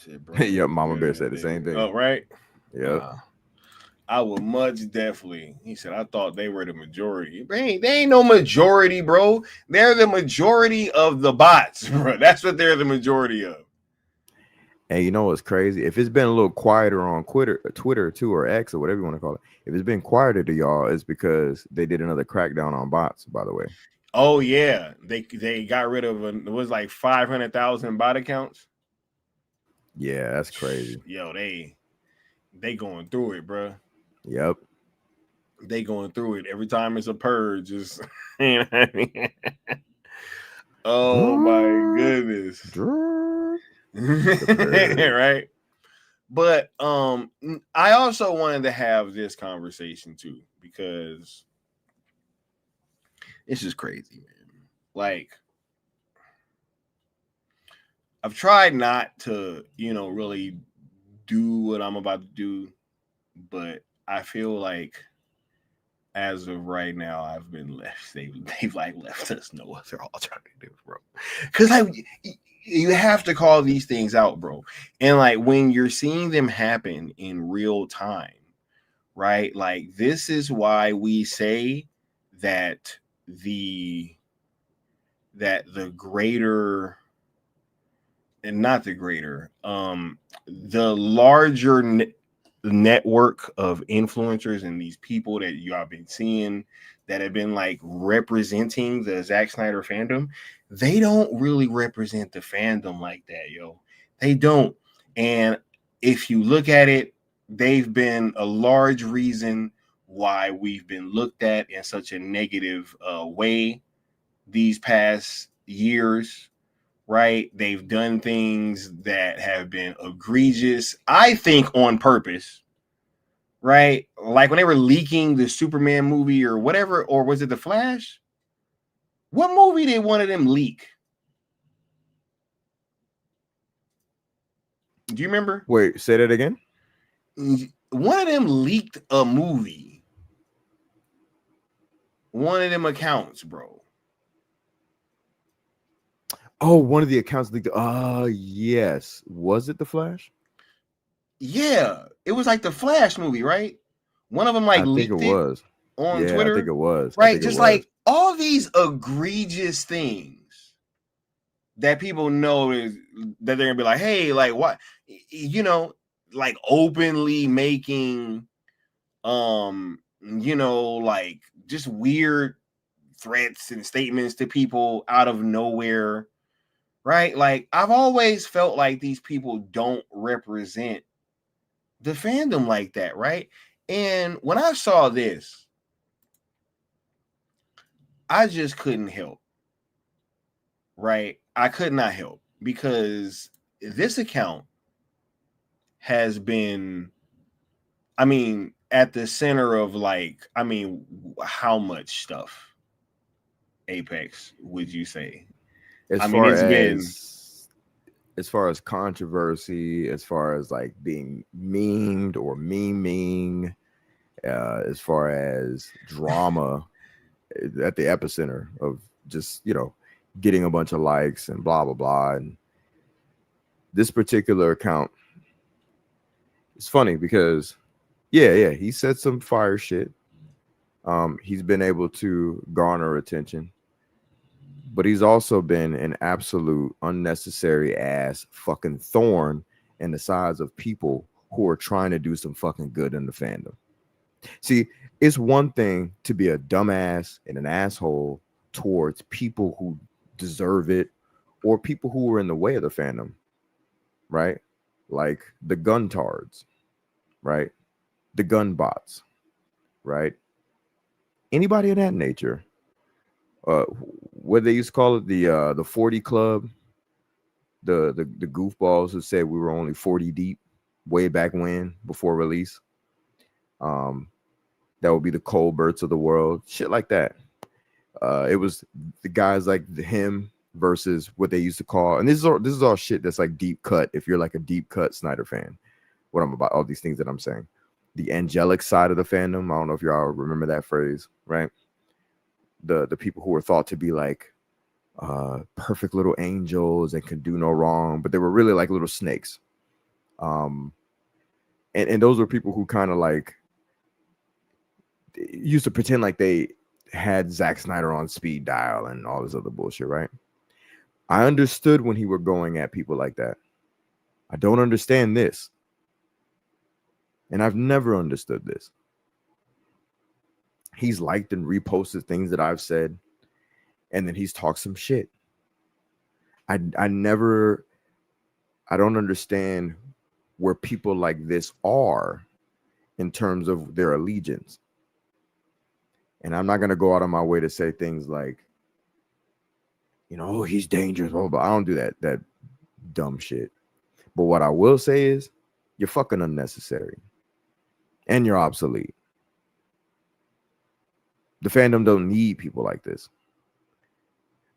Shit, bro. Yep, Mama Bear said the same thing. Oh, right. Yeah. I would much definitely. He said, I thought they were the majority. They ain't no majority, bro. They're the majority of the bots, bro. That's what they're the majority of. And you know what's crazy? If it's been a little quieter on Twitter too, or X or whatever you want to call it, if it's been quieter to y'all, it's because they did another crackdown on bots, by the way. Oh yeah, they got rid of it was like 500,000 bot accounts. Yeah, that's crazy. Yo, they going through it, bro. Yep. They going through it every time it's a purge. Just you know what I mean? Oh my goodness. Right. But I also wanted to have this conversation too, because it's just crazy, man. Like, I've tried not to, really do what I'm about to do, but I feel like as of right now, I've been left. They've like left us no other alternative, bro. Because you have to call these things out, bro. And like when you're seeing them happen in real time, right? Like this is why we say that the greater, and not the greater, the larger network of influencers and these people that you have been seeing that have been like representing the Zack Snyder fandom, they don't really represent the fandom like that, yo. They don't. And if you look at it, they've been a large reason why we've been looked at in such a negative way these past years, right? They've done things that have been egregious, I think on purpose, right? Like when they were leaking the Superman movie or whatever, or was it The Flash? What movie did one of them leak? Do you remember? Wait, say that again. One of them leaked a movie. One of them accounts, bro. Oh, one of the accounts leaked. Yes. Was it The Flash? Yeah, it was like the Flash movie, right? One of them like leaked it was on Twitter. I think it was. Right, just like all these egregious things that people know is that they're gonna be like, hey, like what, like openly making, like just weird threats and statements to people out of nowhere, right? Like I've always felt like these people don't represent the fandom like that, right? And when I saw this, I just couldn't help, right? I could not help, because this account has been, at the center of like, how much stuff, Apex, would you say? As far as controversy, as far as like being memed or memeing, as far as drama at the epicenter of just, getting a bunch of likes and blah, blah, blah. And this particular account, it's funny because, he said some fire shit. He's been able to garner attention. But he's also been an absolute unnecessary ass fucking thorn in the sides of people who are trying to do some fucking good in the fandom. See, it's one thing to be a dumbass and an asshole towards people who deserve it or people who are in the way of the fandom, right? Like the gun tards, right? The gun bots, right? Anybody of that nature. What they used to call it, the 40 club, the goofballs who said we were only 40 deep way back when, before release. That would be the Colberts of the world, shit like that. It was the guys like him versus what they used to call, and this is all shit that's like deep cut. If you're like a deep cut Snyder fan, what I'm about, all these things that I'm saying, the angelic side of the fandom. I don't know if y'all remember that phrase, right? The people who were thought to be like perfect little angels and can do no wrong, but they were really like little snakes, And those were people who kind of like used to pretend like they had Zack Snyder on speed dial and all this other bullshit, right? I understood when he were going at people like that. I don't understand this. And I've never understood this. He's liked and reposted things that I've said, and then he's talked some shit. I don't understand where people like this are in terms of their allegiance. And I'm not going to go out of my way to say things like, oh, he's dangerous, blah, blah, blah. I don't do that dumb shit. But what I will say is you're fucking unnecessary and you're obsolete. The fandom don't need people like this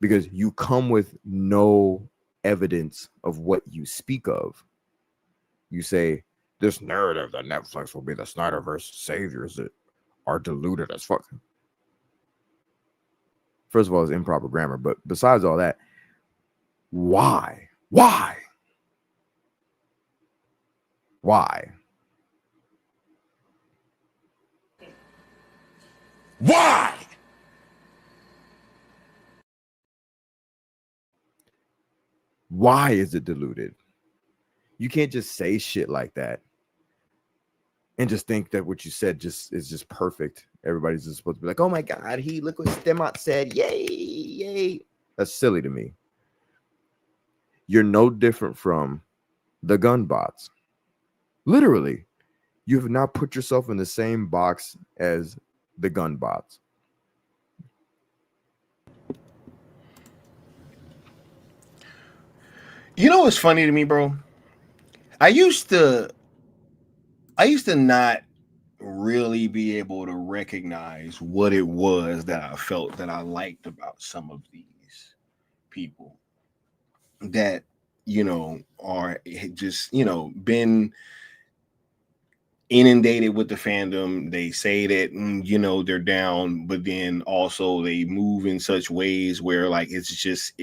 because you come with no evidence of what you speak of. You say this narrative that Netflix will be the SnyderVerse saviors that are deluded as fuck. First of all, it's improper grammar, but besides all that, why? Why? Why? Why? Why is it diluted? You can't just say shit like that and just think that what you said is just perfect. Everybody's just supposed to be like, oh my God, look what Stemot said. Yay, yay. That's silly to me. You're no different from the gun bots. Literally, you have not put yourself in the same box as the gun bots. You know what's funny to me, bro? I used to not really be able to recognize what it was that I felt that I liked about some of these people that, are just, been inundated with the fandom. They say that, they're down, but then also they move in such ways where like, it's just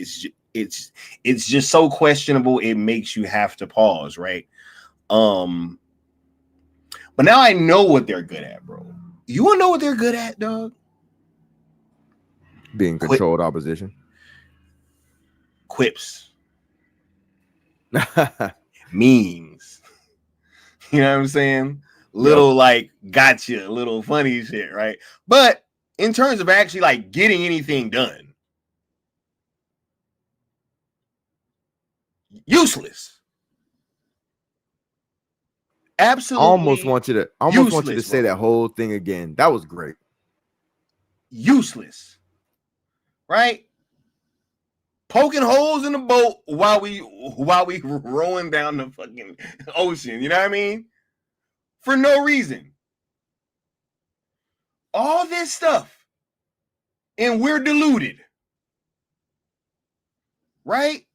so questionable. It makes you have to pause. Right. But now I know what they're good at, bro. You want to know what they're good at, dog? Being controlled opposition. Quips. Memes. You know what I'm saying? Little like gotcha, little funny shit, right? But in terms of actually like getting anything done, useless. Absolutely. I almost want you to say that whole thing again. That was great. Useless. Right? Poking holes in the boat while we rowing down the fucking ocean. You know what I mean? For no reason. All this stuff. And we're deluded. Right?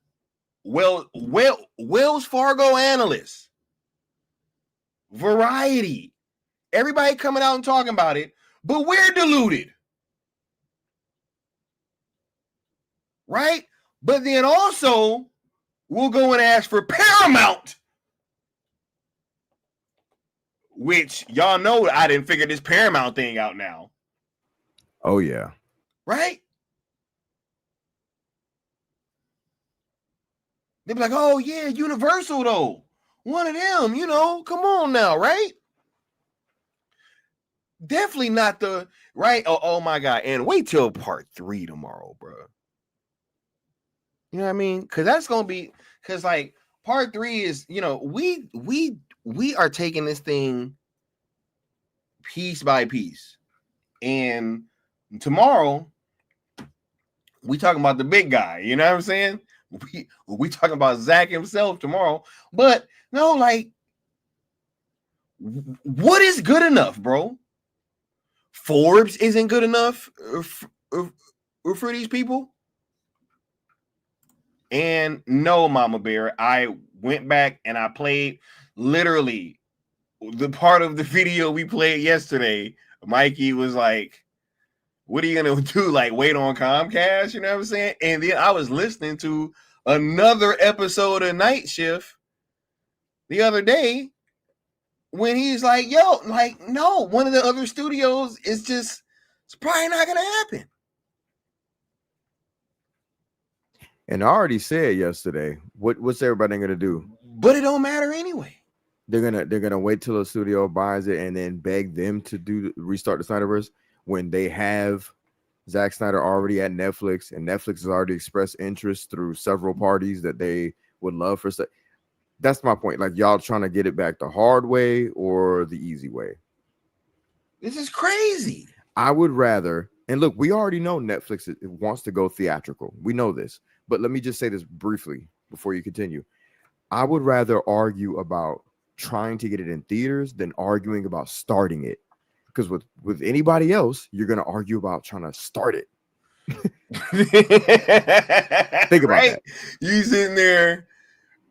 Well, Wells Fargo analysts. Variety. Everybody coming out and talking about it, but we're deluded. Right? But then also, we'll go and ask for Paramount, which y'all know I didn't figure this Paramount thing out now. Oh, yeah. Right? They'd be like, oh, yeah, Universal, though. One of them, come on now, right? Definitely not the, right? Oh my God. And wait till part 3 tomorrow, bro. You know what I mean? Because that's going to be, because like part 3 is, we are taking this thing piece by piece. And tomorrow, we talking about the big guy. You know what I'm saying? We talking about Zach himself tomorrow. But no, like, what is good enough, bro? Forbes isn't good enough for these people. And no, Mama Bear, I went back and I played literally the part of the video we played yesterday. Mikey was like, what are you going to do? Like, wait on Comcast? You know what I'm saying? And then I was listening to another episode of Night Shift the other day when he's like, yo, like, no, one of the other studios is just, it's probably not going to happen. And I already said yesterday, what's everybody going to do? But it don't matter anyway. They're gonna wait till the studio buys it and then beg them to restart the SnyderVerse when they have Zack Snyder already at Netflix, and Netflix has already expressed interest through several parties that they would love for. That's my point. Like, y'all trying to get it back the hard way or the easy way? This is crazy. I would rather, and look, we already know Netflix wants to go theatrical. We know this, but let me just say this briefly before you continue. I would rather argue about trying to get it in theaters than arguing about starting it, because with anybody else, you're going to argue about trying to start it. Think about that. You sitting there,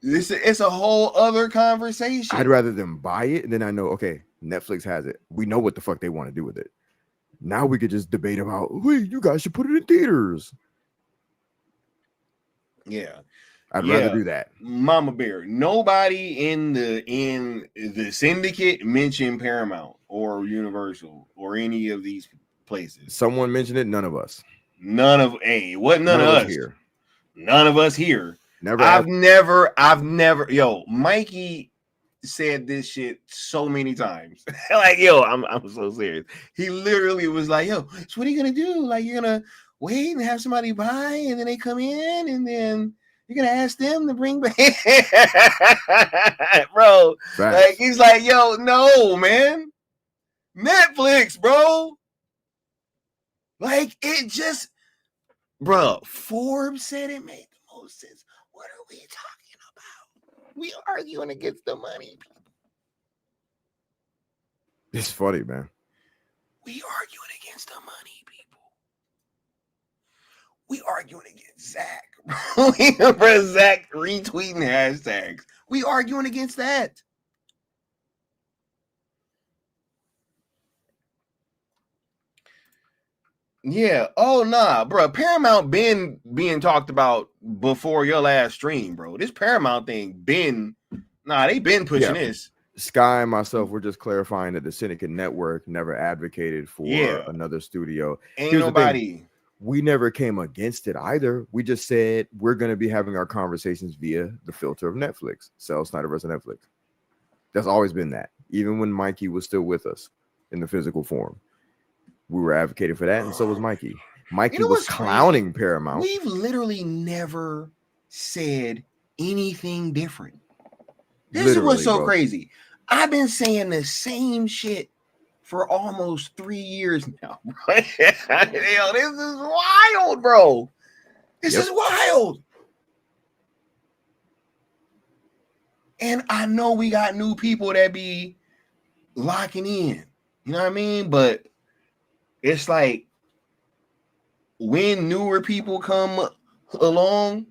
it's a whole other conversation. I'd rather them buy it and then I know, okay, Netflix has it, we know what the fuck they want to do with it. Now we could just debate about, wait, you guys should put it in theaters. Yeah, I'd rather do that. Mama Bear. Nobody in the syndicate mentioned Paramount or Universal or any of these places. Someone mentioned it. None of us. None of none of us here. None of us here. Never. I've never. Yo, Mikey said this shit so many times. Like, yo, I'm so serious. He literally was like, yo, so what are you gonna do? Like, you're gonna wait and have somebody buy, and then they come in, and then you're gonna ask them to bring back, bro. Facts. Like, he's like, yo, no, man, Netflix, bro. Like, it just, bro. Forbes said it made the most sense. What are we talking about? We arguing against the money, people. It's funny, man. We arguing against the money, people. We arguing against Zach. Bro, Zach retweeting hashtags. We arguing against that. Yeah. Oh, nah, bro. Paramount been being talked about before your last stream, bro. This Paramount thing they been pushing this. Sky and myself, we're just clarifying that the Syndicate Network never advocated for another studio. Ain't nobody. We never came against it either. We just said we're going to be having our conversations via the filter of Netflix. Sell SnyderVerse on Netflix. That's always been that. Even when Mikey was still with us in the physical form, we were advocating for that, and so was Mikey. Mikey was clowning Paramount. We've literally never said anything different. This is what's so crazy. I've been saying the same shit for almost 3 years now, bro. Yo, this is wild, bro. This is wild. And I know we got new people that be locking in. You know what I mean? But it's like when newer people come along,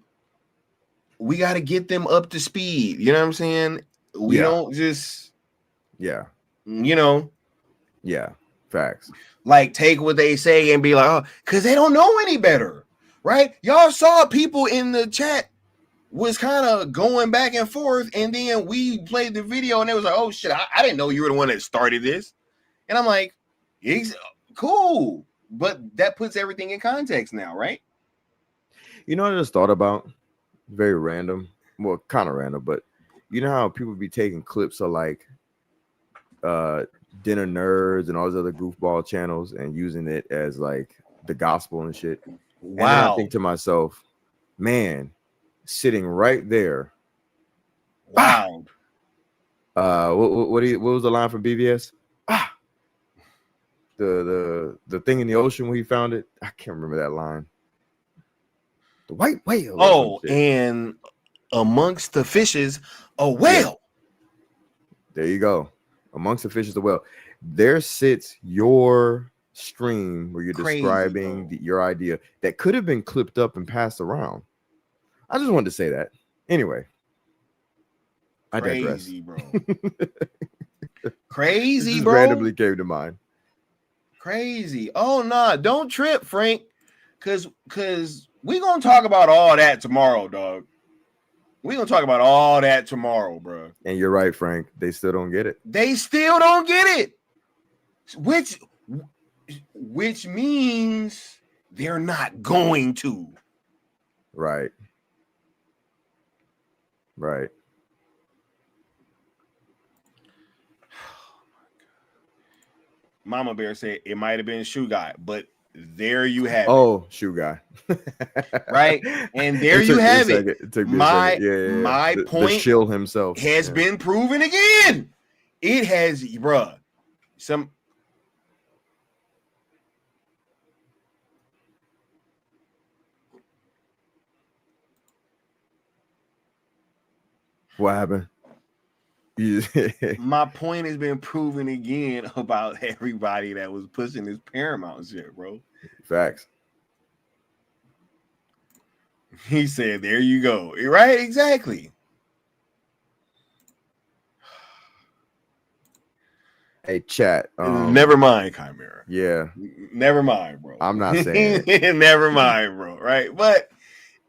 we got to get them up to speed. You know what I'm saying? We don't just, you know. Yeah, facts. Like, take what they say and be like, oh, because they don't know any better, right? Y'all saw people in the chat was kind of going back and forth, and then we played the video, and it was like, oh, shit, I didn't know you were the one that started this. And I'm like, cool. But that puts everything in context now, right? You know what I just thought about? Very random. Well, kind of random, but you know how people be taking clips of, like, Dinner Nerds and all these other goofball channels and using it as like the gospel and shit. Wow. And I think to myself, man, sitting right there. Wow. What was the line from BVS? The thing in the ocean when he found it. I can't remember that line. The white whale. Oh, and amongst the fishes, a whale. There you go. Amongst the fishes, the whale. There sits your stream where you're describing your idea that could have been clipped up and passed around. I just wanted to say that. Anyway, I digress. Bro. Crazy, just bro. Randomly came to mind. Crazy. Oh, nah. Don't trip, Frank. Cause we gonna talk about all that tomorrow, dog. We're gonna talk about all that tomorrow, bro. And you're right, Frank. They still don't get it. They still don't get it. Which means they're not going to. Right. Right. Mama Bear said it might have been Shoe Guy, but there you have it. Oh, Shoe Guy. Right? And there you have it. It took me my a second. my the point shill himself has been proven again. It has, bruh. What happened? My point has been proven again about everybody that was pushing this Paramount shit, bro. Facts. He said, there you go. Right? Exactly. Hey, chat. Never mind, Chimera. Yeah. Never mind, bro. I'm not saying it. Never mind, bro. Right? But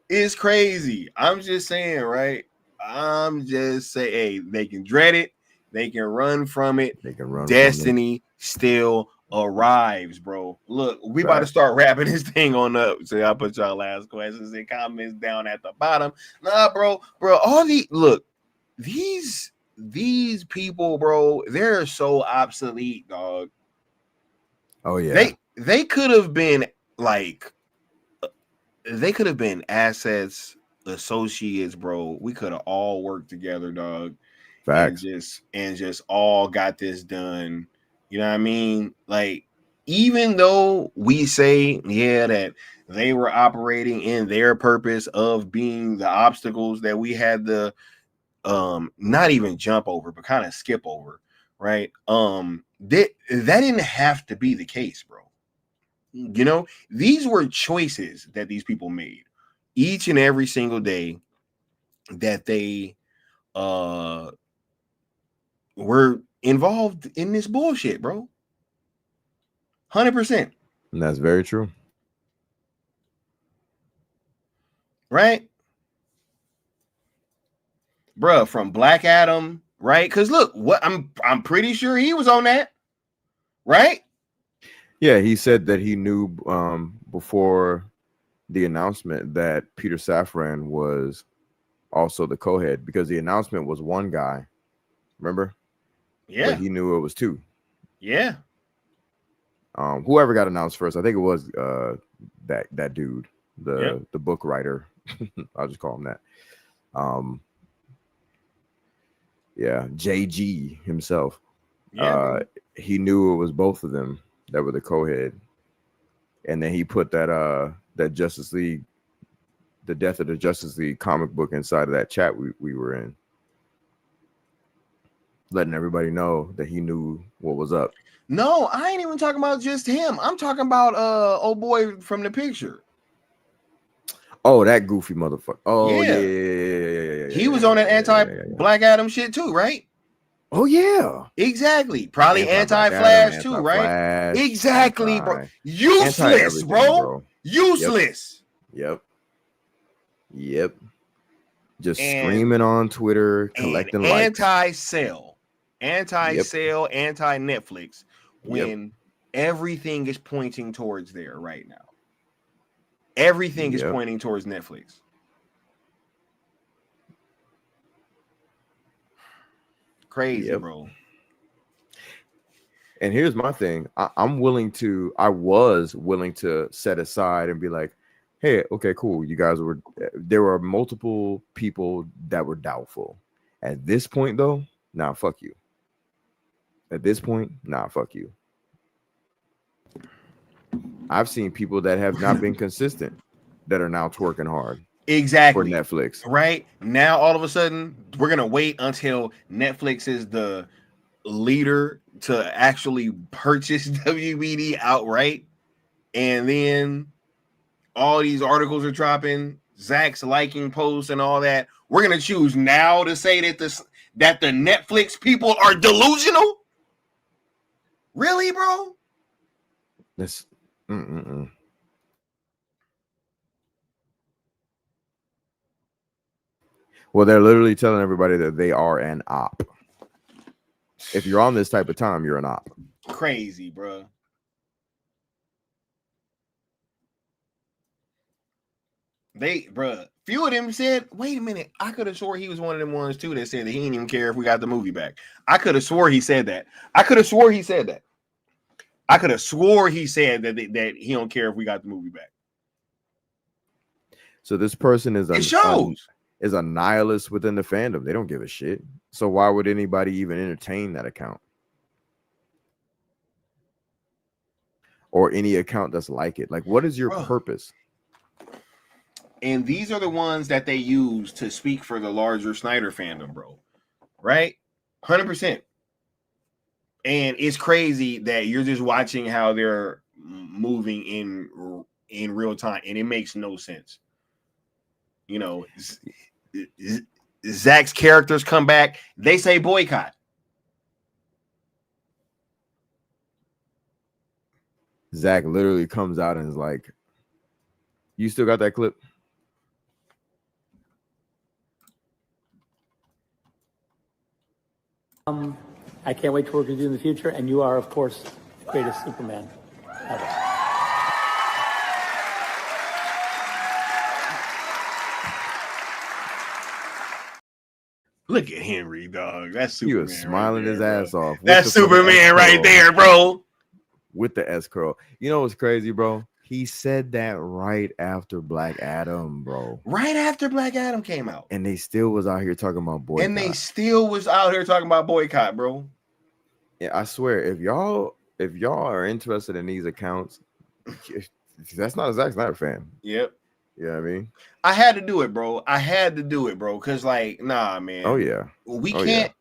it's crazy. I'm just saying, right? I'm just saying, hey, they can dread it, they can run from it. They can run. Destiny still arrives, bro. Look, we about to start wrapping this thing on up. So I'll put y'all last questions and comments down at the bottom. Nah, bro. All these people, bro, they're so obsolete, dog. Oh yeah. They could have been like, they could have been assets, associates, bro. We could have all worked together, dog. Facts. And just all got this done. You know what I mean? Like, even though we say, yeah, that they were operating in their purpose of being the obstacles that we had to not even jump over, but kind of skip over, right? That didn't have to be the case, bro. You know, these were choices that these people made each and every single day that they were involved in this bullshit, bro. 100%. And that's very true. Right? Bruh, from Black Adam, right? Because look, what I'm pretty sure he was on that, right? Yeah, he said that he knew before the announcement that Peter Safran was also the co-head, because the announcement was one guy, remember? Yeah. But he knew it was two. Yeah. Whoever got announced first, I think it was that dude, the book writer. I'll just call him that. Yeah, JG himself. Yeah. He knew it was both of them that were the co-head, and then he put that Justice League, the Death of the Justice League comic book inside of that chat we were in, letting everybody know that he knew what was up. No, I ain't even talking about just him. I'm talking about old boy from the picture. Oh, that goofy motherfucker. Oh yeah. He was on that anti-Black Adam shit too, right? Oh yeah, exactly. Probably anti-Flash too, right? Exactly, bro. Useless, bro. Useless. Yep. Just screaming on Twitter, collecting likes. Anti-sale, anti-Netflix. When everything is pointing towards there right now. Everything is pointing towards Netflix. Crazy, bro. And here's my thing. I was willing to set aside and be like, hey, okay, cool. There were multiple people that were doubtful. At this point, though, nah, fuck you. At this point, nah, fuck you. I've seen people that have not been consistent that are now twerking hard. Exactly. For Netflix. Right? Now, all of a sudden, we're going to wait until Netflix is the leader to actually purchase WBD outright. And then all these articles are dropping, Zach's liking posts and all that. We're going to choose now to say that the Netflix people are delusional? Really, bro? That's Well, they're literally telling everybody that they are an op. If you're on this type of time, you're an op. Crazy, bro. Few of them said, wait a minute, I could have swore he was one of them ones too that said that he didn't even care if we got the movie back. I could have swore he said that. I could have swore he said that he don't care if we got the movie back. So this person is a nihilist within the fandom. They don't give a shit. So why would anybody even entertain that account? Or any account that's like it? Like, what is your purpose? And these are the ones that they use to speak for the larger Snyder fandom, bro. Right? 100%. And it's crazy that you're just watching how they're moving in real time, and it makes no sense. You know, Zach's characters come back, they say boycott. Zach literally comes out and is like, you still got that clip? I can't wait to work with you in the future, and you are, of course, the greatest Superman ever. Look at Henry, dog. That's Superman. He was smiling his ass off. That's Superman right there, bro. With the S curl. You know what's crazy, bro? He said that right after Black Adam, bro. Right after Black Adam came out. And they still was out here talking about boycott. Bro. Yeah, I swear, if y'all are interested in these accounts, that's not a Zack Snyder fan. Yep. You know what I mean? I had to do it, bro. Because, like, nah, man. Oh, yeah. We can't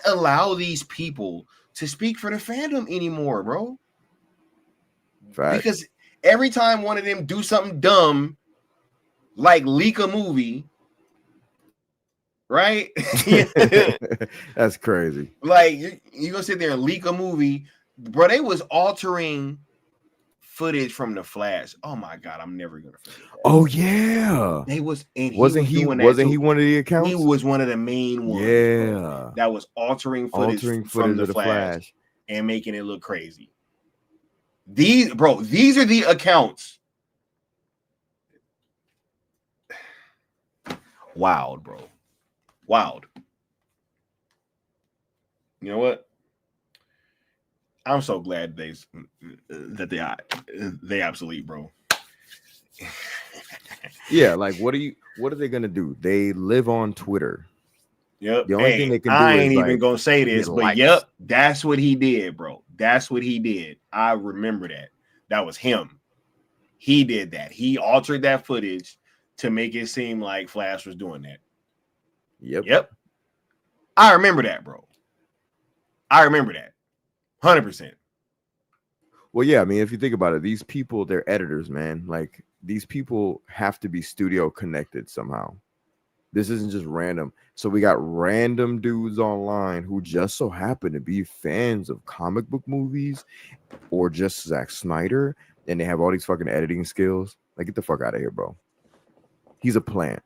allow these people to speak for the fandom anymore, bro. Fact. Because every time one of them do something dumb, like leak a movie, right? That's crazy. Like, you're gonna sit there and leak a movie, bro. They was altering footage from The Flash. Oh my god, I'm never gonna forget that. Oh yeah, wasn't he one of the accounts? He was one of the main ones. Yeah, bro, that was altering footage from the Flash and making it look crazy. These are the accounts. Wild, bro. Wild. You know what? I'm so glad they obsolete, bro. Yeah, like what are they gonna do? They live on Twitter. Yep. The only thing they can do I ain't is even gonna say this, but likes. Yep, that's what he did, bro. That's what he did. I remember that. That was him. He did that. He altered that footage to make it seem like Flash was doing that. Yep. I remember that, bro. I remember that. 100%. Well, yeah, I mean, if you think about it, these people, they're editors, man. Like, these people have to be studio connected somehow. This isn't just random. So we got random dudes online who just so happen to be fans of comic book movies or just Zack Snyder, and they have all these fucking editing skills. Like, get the fuck out of here, bro. He's a plant.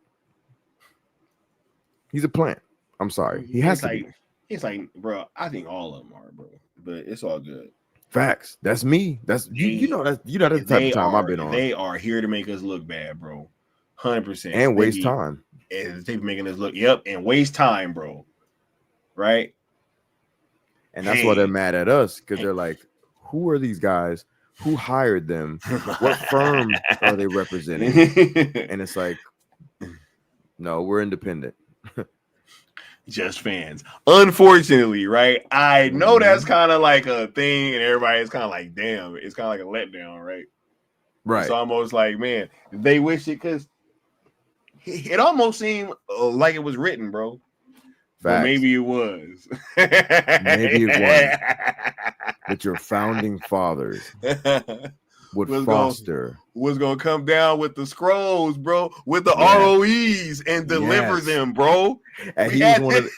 He's a plant. I'm sorry. He has to be. It's like, bro, I think all of them are, bro. But it's all good. Facts. That's me. That's you know that's the type of time I've been on. They are here to make us look bad, bro. 100%. And waste time. And they making us look, and waste time, bro. Right? And that's why they're mad at us, because they're like, who are these guys? Who hired them? What firm are they representing? And it's like, no, we're independent. Just fans. Unfortunately, right? I know that's kind of like a thing, and everybody's kind of like, damn, it's kind of like a letdown, right? Right. It's almost like, man, they wish it, because it almost seemed like it was written, bro. But maybe it was. Maybe it was. That your founding fathers would foster. Was going to come down with the scrolls, bro, with the ROEs and deliver them, bro. And he was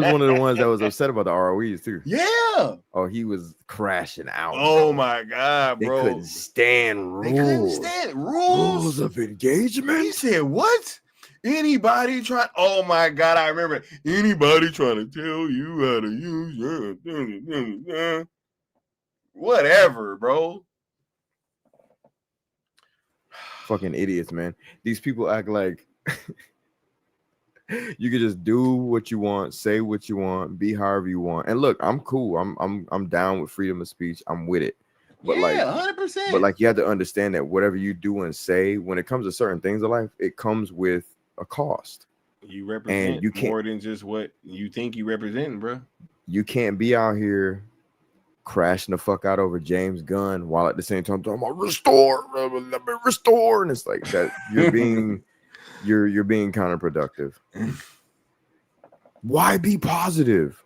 one of the ones that was upset about the ROEs, too. Yeah. Oh, he was crashing out. Oh, my God, bro. They couldn't stand rules. They couldn't stand rules of engagement? He said, what? Anybody try? Oh my God, I remember. Anybody trying to tell you how to use your whatever, bro. Fucking idiots, man. These people act like you can just do what you want, say what you want, be however you want. And look, I'm cool. I'm down with freedom of speech. I'm with it. But Yeah, like 100%. But like you have to understand that whatever you do and say, when it comes to certain things in life, it comes with a cost. You represent and you can't, more than just what you think you represent, bro. You can't be out here crashing the fuck out over James Gunn while at the same time talking about restore, let me restore, and it's like that you're being you're being counterproductive. Why be positive?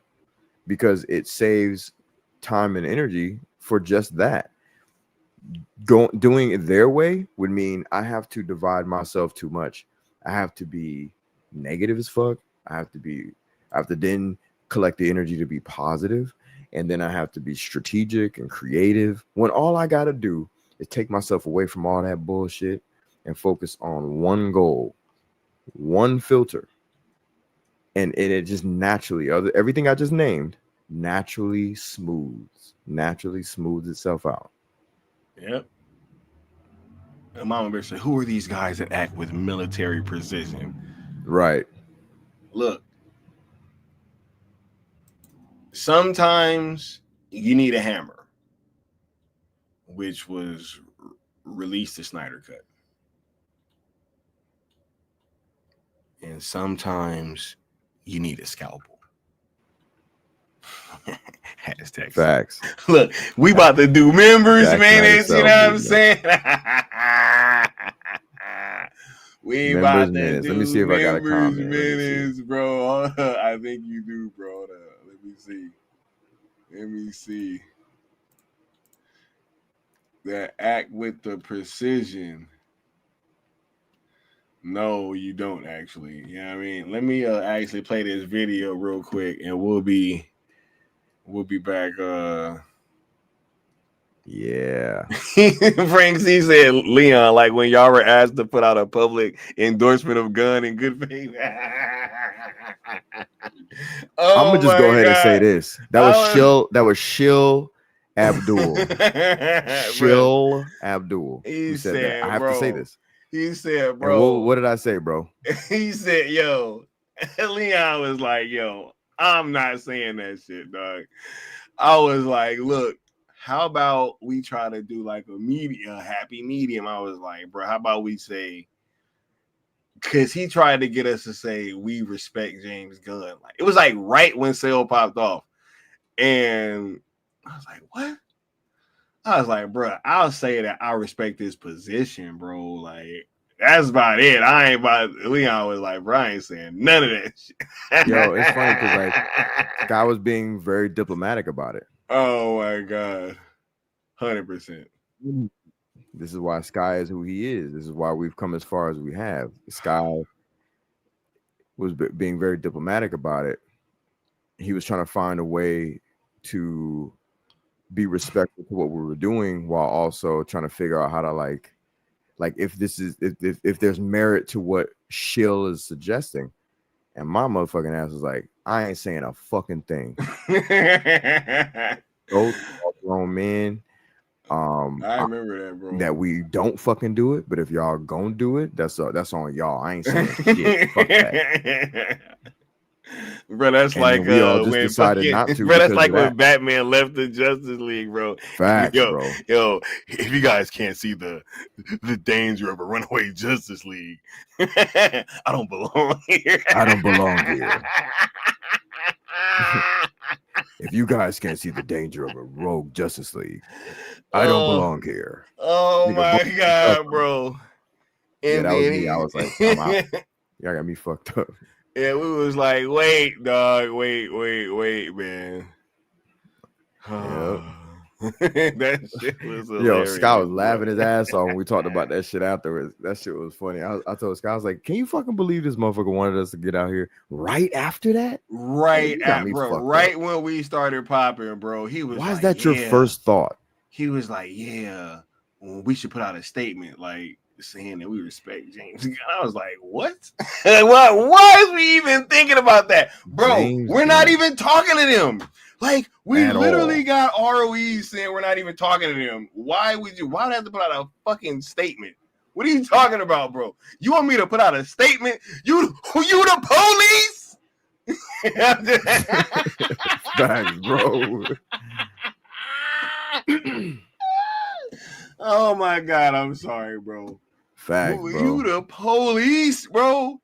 Because it saves time and energy for just that. Doing it their way would mean I have to divide myself too much. I have to be negative as fuck. I have to then collect the energy to be positive, and then I have to be strategic and creative, when all I got to do is take myself away from all that bullshit and focus on one goal, one filter, and it just naturally, everything I just named naturally smooths itself out. Yep. And Mama Bear said, who are these guys that act with military precision? Right. Look, sometimes you need a hammer, which was released the Snyder Cut. And sometimes you need a scalpel. Hashtag facts. Look, we about to do members minutes, you know what I'm saying? We members about to minutes. do Let me see if I got a members comment. minutes, bro. I think you do, bro. Let me see. That act with the precision. No, you don't actually. You know what I mean? Let me actually play this video real quick, and we'll be back. Yeah. Frank C said, Leon, like when y'all were asked to put out a public endorsement of gun in good faith. I'm gonna just go ahead and say this. That was Shill Abdul. Shill Abdul. He said that. I have to say this. He said, bro. And what did I say, bro? He said, yo, Leon was like, yo, I'm not saying that shit, dog. I was like, look, how about we try to do like a happy medium? I was like, bro, how about we say, because he tried to get us to say we respect James Gunn. Like, it was like right when Sale popped off. And I was like, what? I was like, bro, I'll say that I respect his position, bro. Like, that's about it. I ain't about. Leon was like, bro, I ain't saying none of that shit. Yo, it's funny because like the guy was being very diplomatic about it. Oh my God. 100%. This is why Sky is who he is. This is why we've come as far as we have. Sky was being very diplomatic about it. He was trying to find a way to be respectful to what we were doing while also trying to figure out how to like if there's merit to what Shill is suggesting. And my motherfucking ass was like, I ain't saying a fucking thing. Both grown men. I remember that, bro. That we don't fucking do it, but if y'all gonna do it, that's on y'all. I ain't saying shit. Fuck that. Bro, that's and like we all just decided not to. Bro, that's like when Batman left the Justice League, bro. Facts, bro. Yo, if you guys can't see the danger of a runaway Justice League, I don't belong here. I don't belong here. If you guys can't see the danger of a rogue Justice League, I don't belong here. Oh my God, bro. And that was me. I was like, I'm out. Y'all got me fucked up. Yeah, we was like, wait, dog, wait, man. Yep. That shit was hilarious. Yo, Scott was laughing his ass off when we talked about that shit afterwards. That shit was funny. I told Scott, I was like, can you fucking believe this motherfucker wanted us to get out here right after that? Right after, bro. Right when we started popping, bro. He was Why like, is that your first thought? He was like, yeah, well, we should put out a statement. Like, saying that we respect James Gunn. I was like, what? Why is we even thinking about that? Bro, we're not even talking to them. Like, we literally got ROEs saying we're not even talking to them. Why would you have to put out a fucking statement? What are you talking about, bro? You want me to put out a statement? You the police? Facts, bro. Oh my God, I'm sorry, bro. Facts, bro. You the police, bro?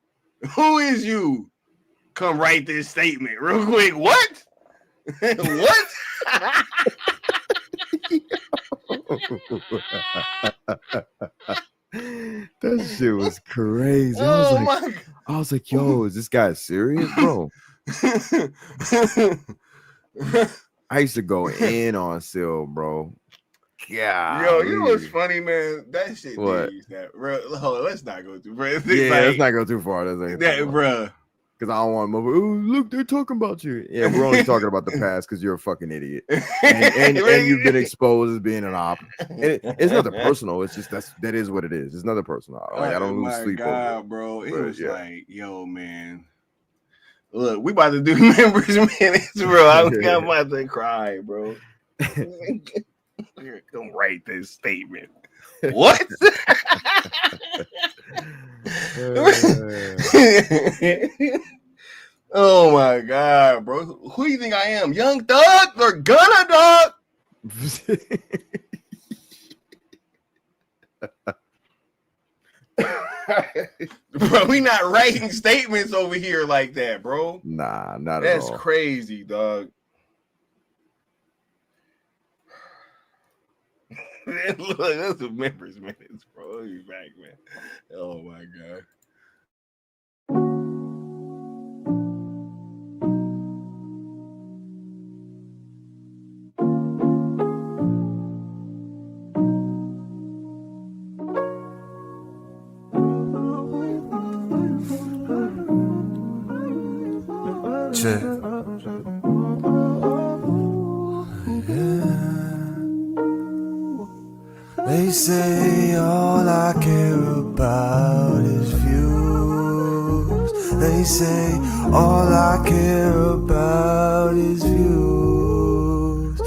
Who is you? Come write this statement real quick. What? What? That shit was crazy. I was like, yo, is this guy serious, bro? I used to go in on Sil, bro. Yeah. Yo, you know what's funny, man? That shit. What? Bro, hold on, let's not go too far. Let's not go too far. Bro. Because I don't want to move. Oh, look, they're talking about you. Yeah, we're only talking about the past because you're a fucking idiot. And you've been exposed as being an op. And it's nothing personal. It's just that is what it is. It's nothing personal. Like, I don't lose sleep over it. Bro. It was like, yo, man. Look, we about to do members minutes, bro. I'm about to cry, bro. Don't write this statement. What? Oh my God, bro. Who do you think I am? Young Thug or Gunna Dog? Bro, we not writing statements over here like that, bro. Nah, not at all. That's crazy, dog. Look, that's the members minutes, bro. I'll be back, man. Oh my God. They say all I care about is views. They say all I care about is views.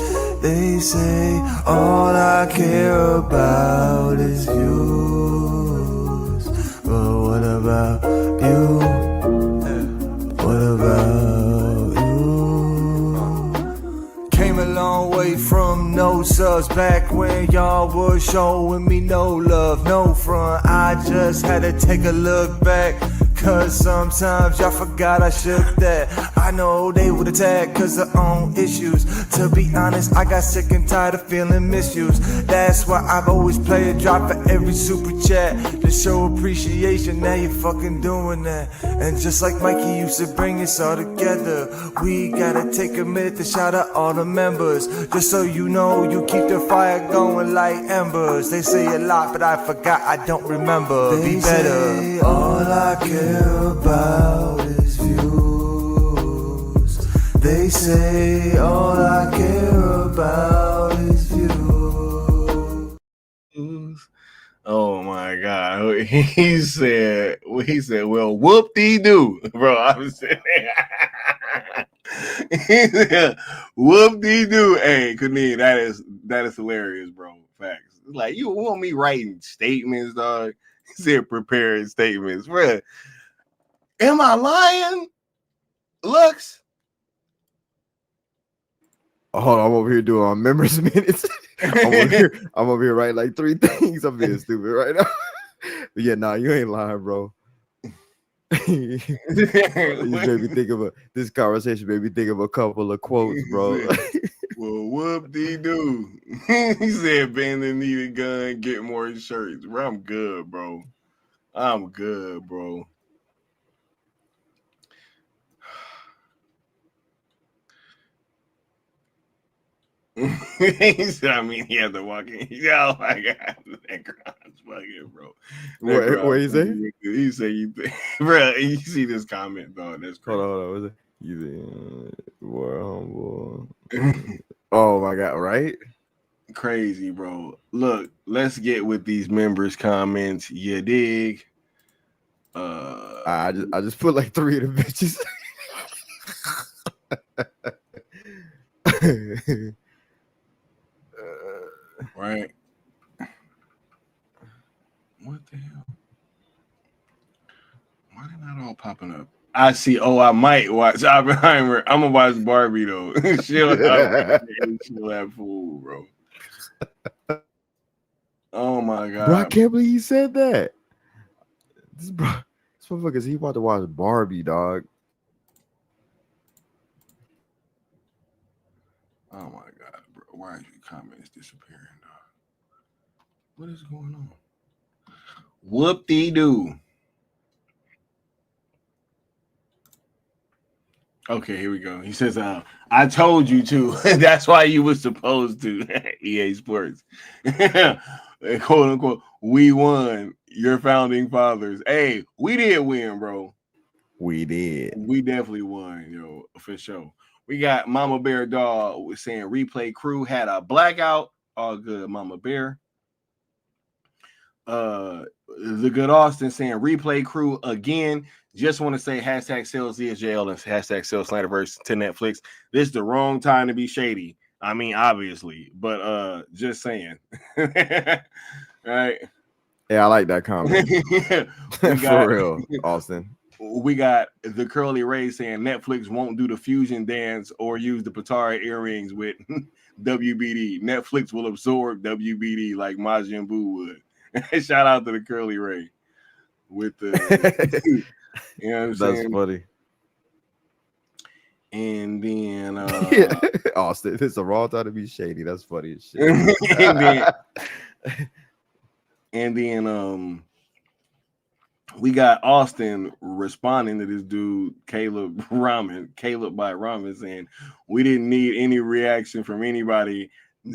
They say all I care about is views. But what about you? What about you? Came a long way from no subs back when y'all was showing me no love, no front. I just had to take a look back, cause sometimes y'all forgot I shook that. I know they would attack cause of own issues. To be honest, I got sick and tired of feeling misused. That's why I've always played a drop for every super chat to show appreciation. Now you're fucking doing that. And just like Mikey used to bring us all together, we gotta take a minute to shout out all the members. Just so you know, you keep the fire going like embers. They say a lot, but I forgot, I don't remember. Be better. Say all I care about is views. They say all I care about is views. Oh my God. He said, well, whoop-dee-doo, bro. I was saying, he said, whoop-dee-doo. Hey, Kuneen, that is hilarious, bro. Facts. Like, you want me writing statements, dog? He said preparing statements, bro. Am I lying? Lux? Hold on, I'm over here doing members minutes. I'm over here writing like 3 things. I'm being stupid right now. But yeah, nah, you ain't lying, bro. You made me think of this conversation made me think of a couple of quotes, bro. Well, whoop-dee-doo. He said, Bandit need a gun, get more shirts. Bro, I'm good, bro. I'm good, bro. He said, I mean, he had to walk in. Oh my God, that crowd's fucking, bro. What he say? He said, bro, you see this comment, dog? That's crazy. Hold on. What is it? You more humble. Oh my God, right? Crazy, bro. Look, let's get with these members' comments. You dig? I just put like 3 of the bitches. Right. What the hell? Why they not all popping up? I see. Oh, I might watch Oppenheimer. I'm gonna watch Barbie though. She'll have fool, bro. Oh my god, bro! I can't believe he said that. This motherfucker, he about to watch Barbie, dog. Oh my god, bro! Why are your comments disappearing, dog? What is going on? Whoop-de-doo. Okay, here we go. He says, I told you to. That's why you were supposed to. EA Sports. Quote unquote, we won. Your founding fathers. Hey, we did win, bro. We did. We definitely won, yo, for sure. We got Mama Bear Dog saying replay crew had a blackout. All good, Mama Bear. The good Austin saying replay crew again. Just want to say hashtag sales DSJL and hashtag sales SnyderVerse to Netflix. This is the wrong time to be shady. I mean, obviously, but just saying. Right. Yeah, I like that comment. For real, Austin. We got the Curly Ray saying Netflix won't do the fusion dance or use the Patara earrings with WBD. Netflix will absorb WBD like Majin Buu would. Shout out to the Curly Ray with the you know what I'm saying? That's funny. And then Austin, it's the wrong time to be shady. That's funny as shit. and then we got Austin responding to this dude, Caleb by Ramen, saying we didn't need any reaction from anybody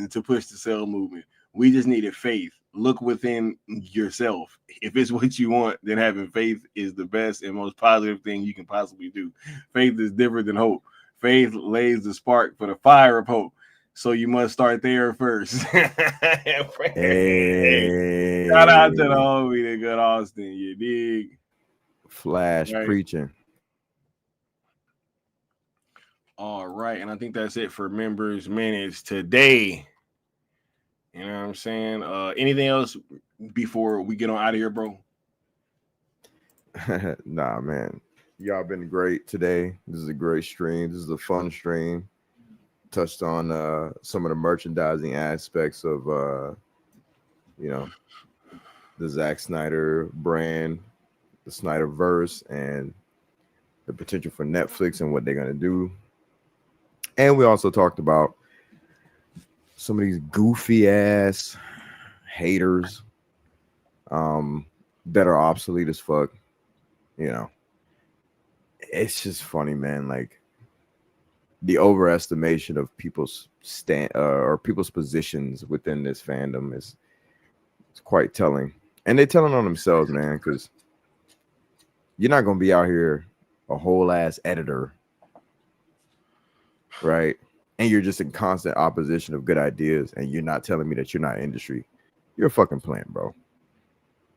to push the sell movement. We just needed faith. Look within yourself. If it's what you want, then having faith is the best and most positive thing you can possibly do. Faith is different than hope. Faith lays the spark for the fire of hope. So you must start there first. Hey. Shout out to the homie, the good Austin. You dig? Flash right. Preaching. All right. And I think that's it for members minutes today. You know what I'm saying? Anything else before we get on out of here, bro? Nah, man. Y'all been great today. This is a great stream. This is a fun stream. Touched on some of the merchandising aspects of you know, the Zack Snyder brand, the SnyderVerse, and the potential for Netflix and what they're gonna do. And we also talked about some of these goofy ass haters that are obsolete as fuck. You know, it's just funny, man. Like the overestimation of people's or people's positions within this fandom is quite telling. And they're telling on themselves, man, because you're not gonna be out here a whole ass editor, right? And you're just in constant opposition of good ideas, and you're not telling me that you're not industry. You're a fucking plant, bro.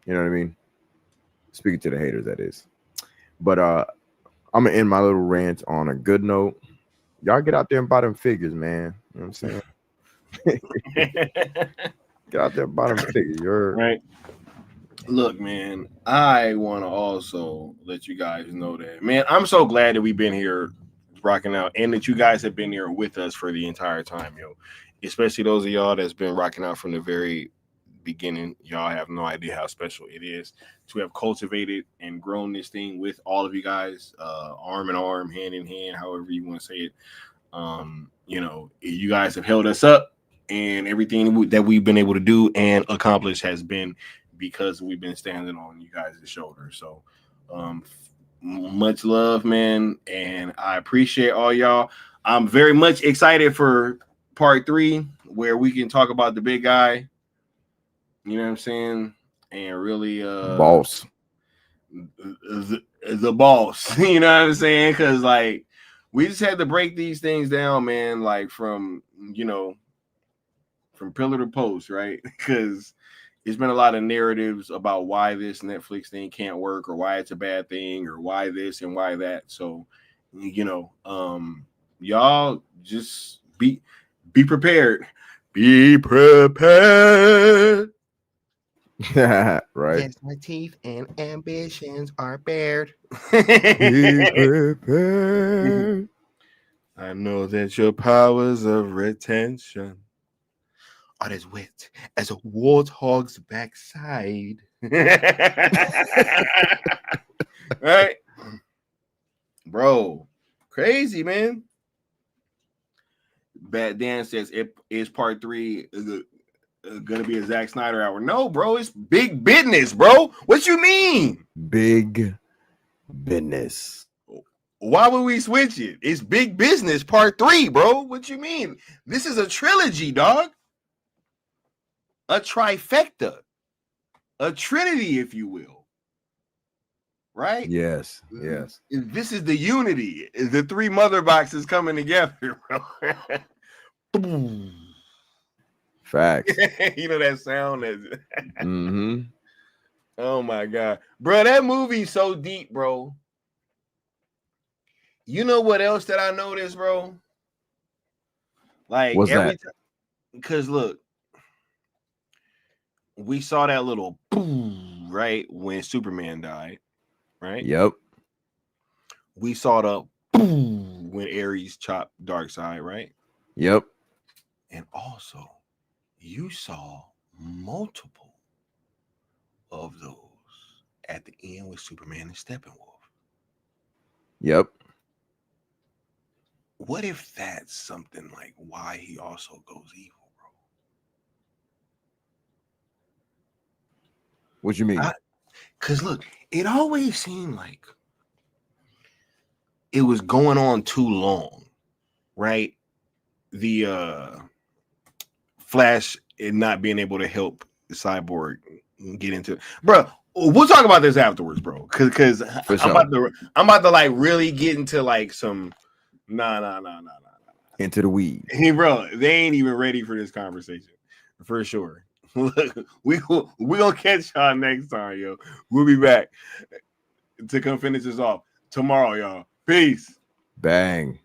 You know what I mean? Speaking to the haters, that is. But I'm gonna end my little rant on a good note. Y'all get out there and buy them figures, man. You know what I'm saying? Get out there and buy them figures. You're right. Look, man, I want to also let you guys know that, man, I'm so glad that we've been here rocking out and that you guys have been here with us for the entire time, yo. Especially those of y'all that's been rocking out from the very beginning. Y'all have no idea how special it is to have cultivated and grown this thing with all of you guys, arm in arm, hand in hand, however you want to say it. You know, you guys have held us up, and everything that we've been able to do and accomplish has been because we've been standing on you guys' shoulders. So much love, man, and I appreciate all y'all. I'm very much excited for part 3 where we can talk about the big guy. You know what I'm saying? And really boss. The boss. You know what I'm saying? Because like we just had to break these things down, man, like from, you know, from pillar to post, right? Because there's been a lot of narratives about why this Netflix thing can't work, or why it's a bad thing, or why this and why that. So, y'all just be prepared. Be prepared. Right. Yes, my teeth and ambitions are bared. Be prepared. I know that your powers of retention are as wet as a warthog's backside. Right? Bro, crazy, man. Bad Dan says it is part 3 gonna be a Zack Snyder hour. No, bro, it's big business, bro. What you mean? Big business. Why would we switch it? It's big business part 3, bro. What you mean? This is a trilogy, dog. A trifecta. A trinity, if you will. Right? Yes. This is the unity. The 3 mother boxes coming together, bro. Facts. You know that sound? Mm-hmm. Oh my God. Bro, that movie's so deep, bro. You know what else that I noticed, bro? Like, what's that? Because look, we saw that little boom, right? When Superman died, right? Yep. We saw the boom when Ares chopped Darkseid, right? Yep. And also, you saw multiple of those at the end with Superman and Steppenwolf. Yep. What if that's something like why he also goes evil, bro? What you mean? Because look, it always seemed like it was going on too long, right? The Flash and not being able to help the Cyborg get into, bro. We'll talk about this afterwards, bro. Because I'm about to like really get into like some nah. Into the weed. Hey, bro, they ain't even ready for this conversation for sure. Look, we gonna catch y'all next time, yo. We'll be back to come finish this off tomorrow, y'all. Peace. Bang.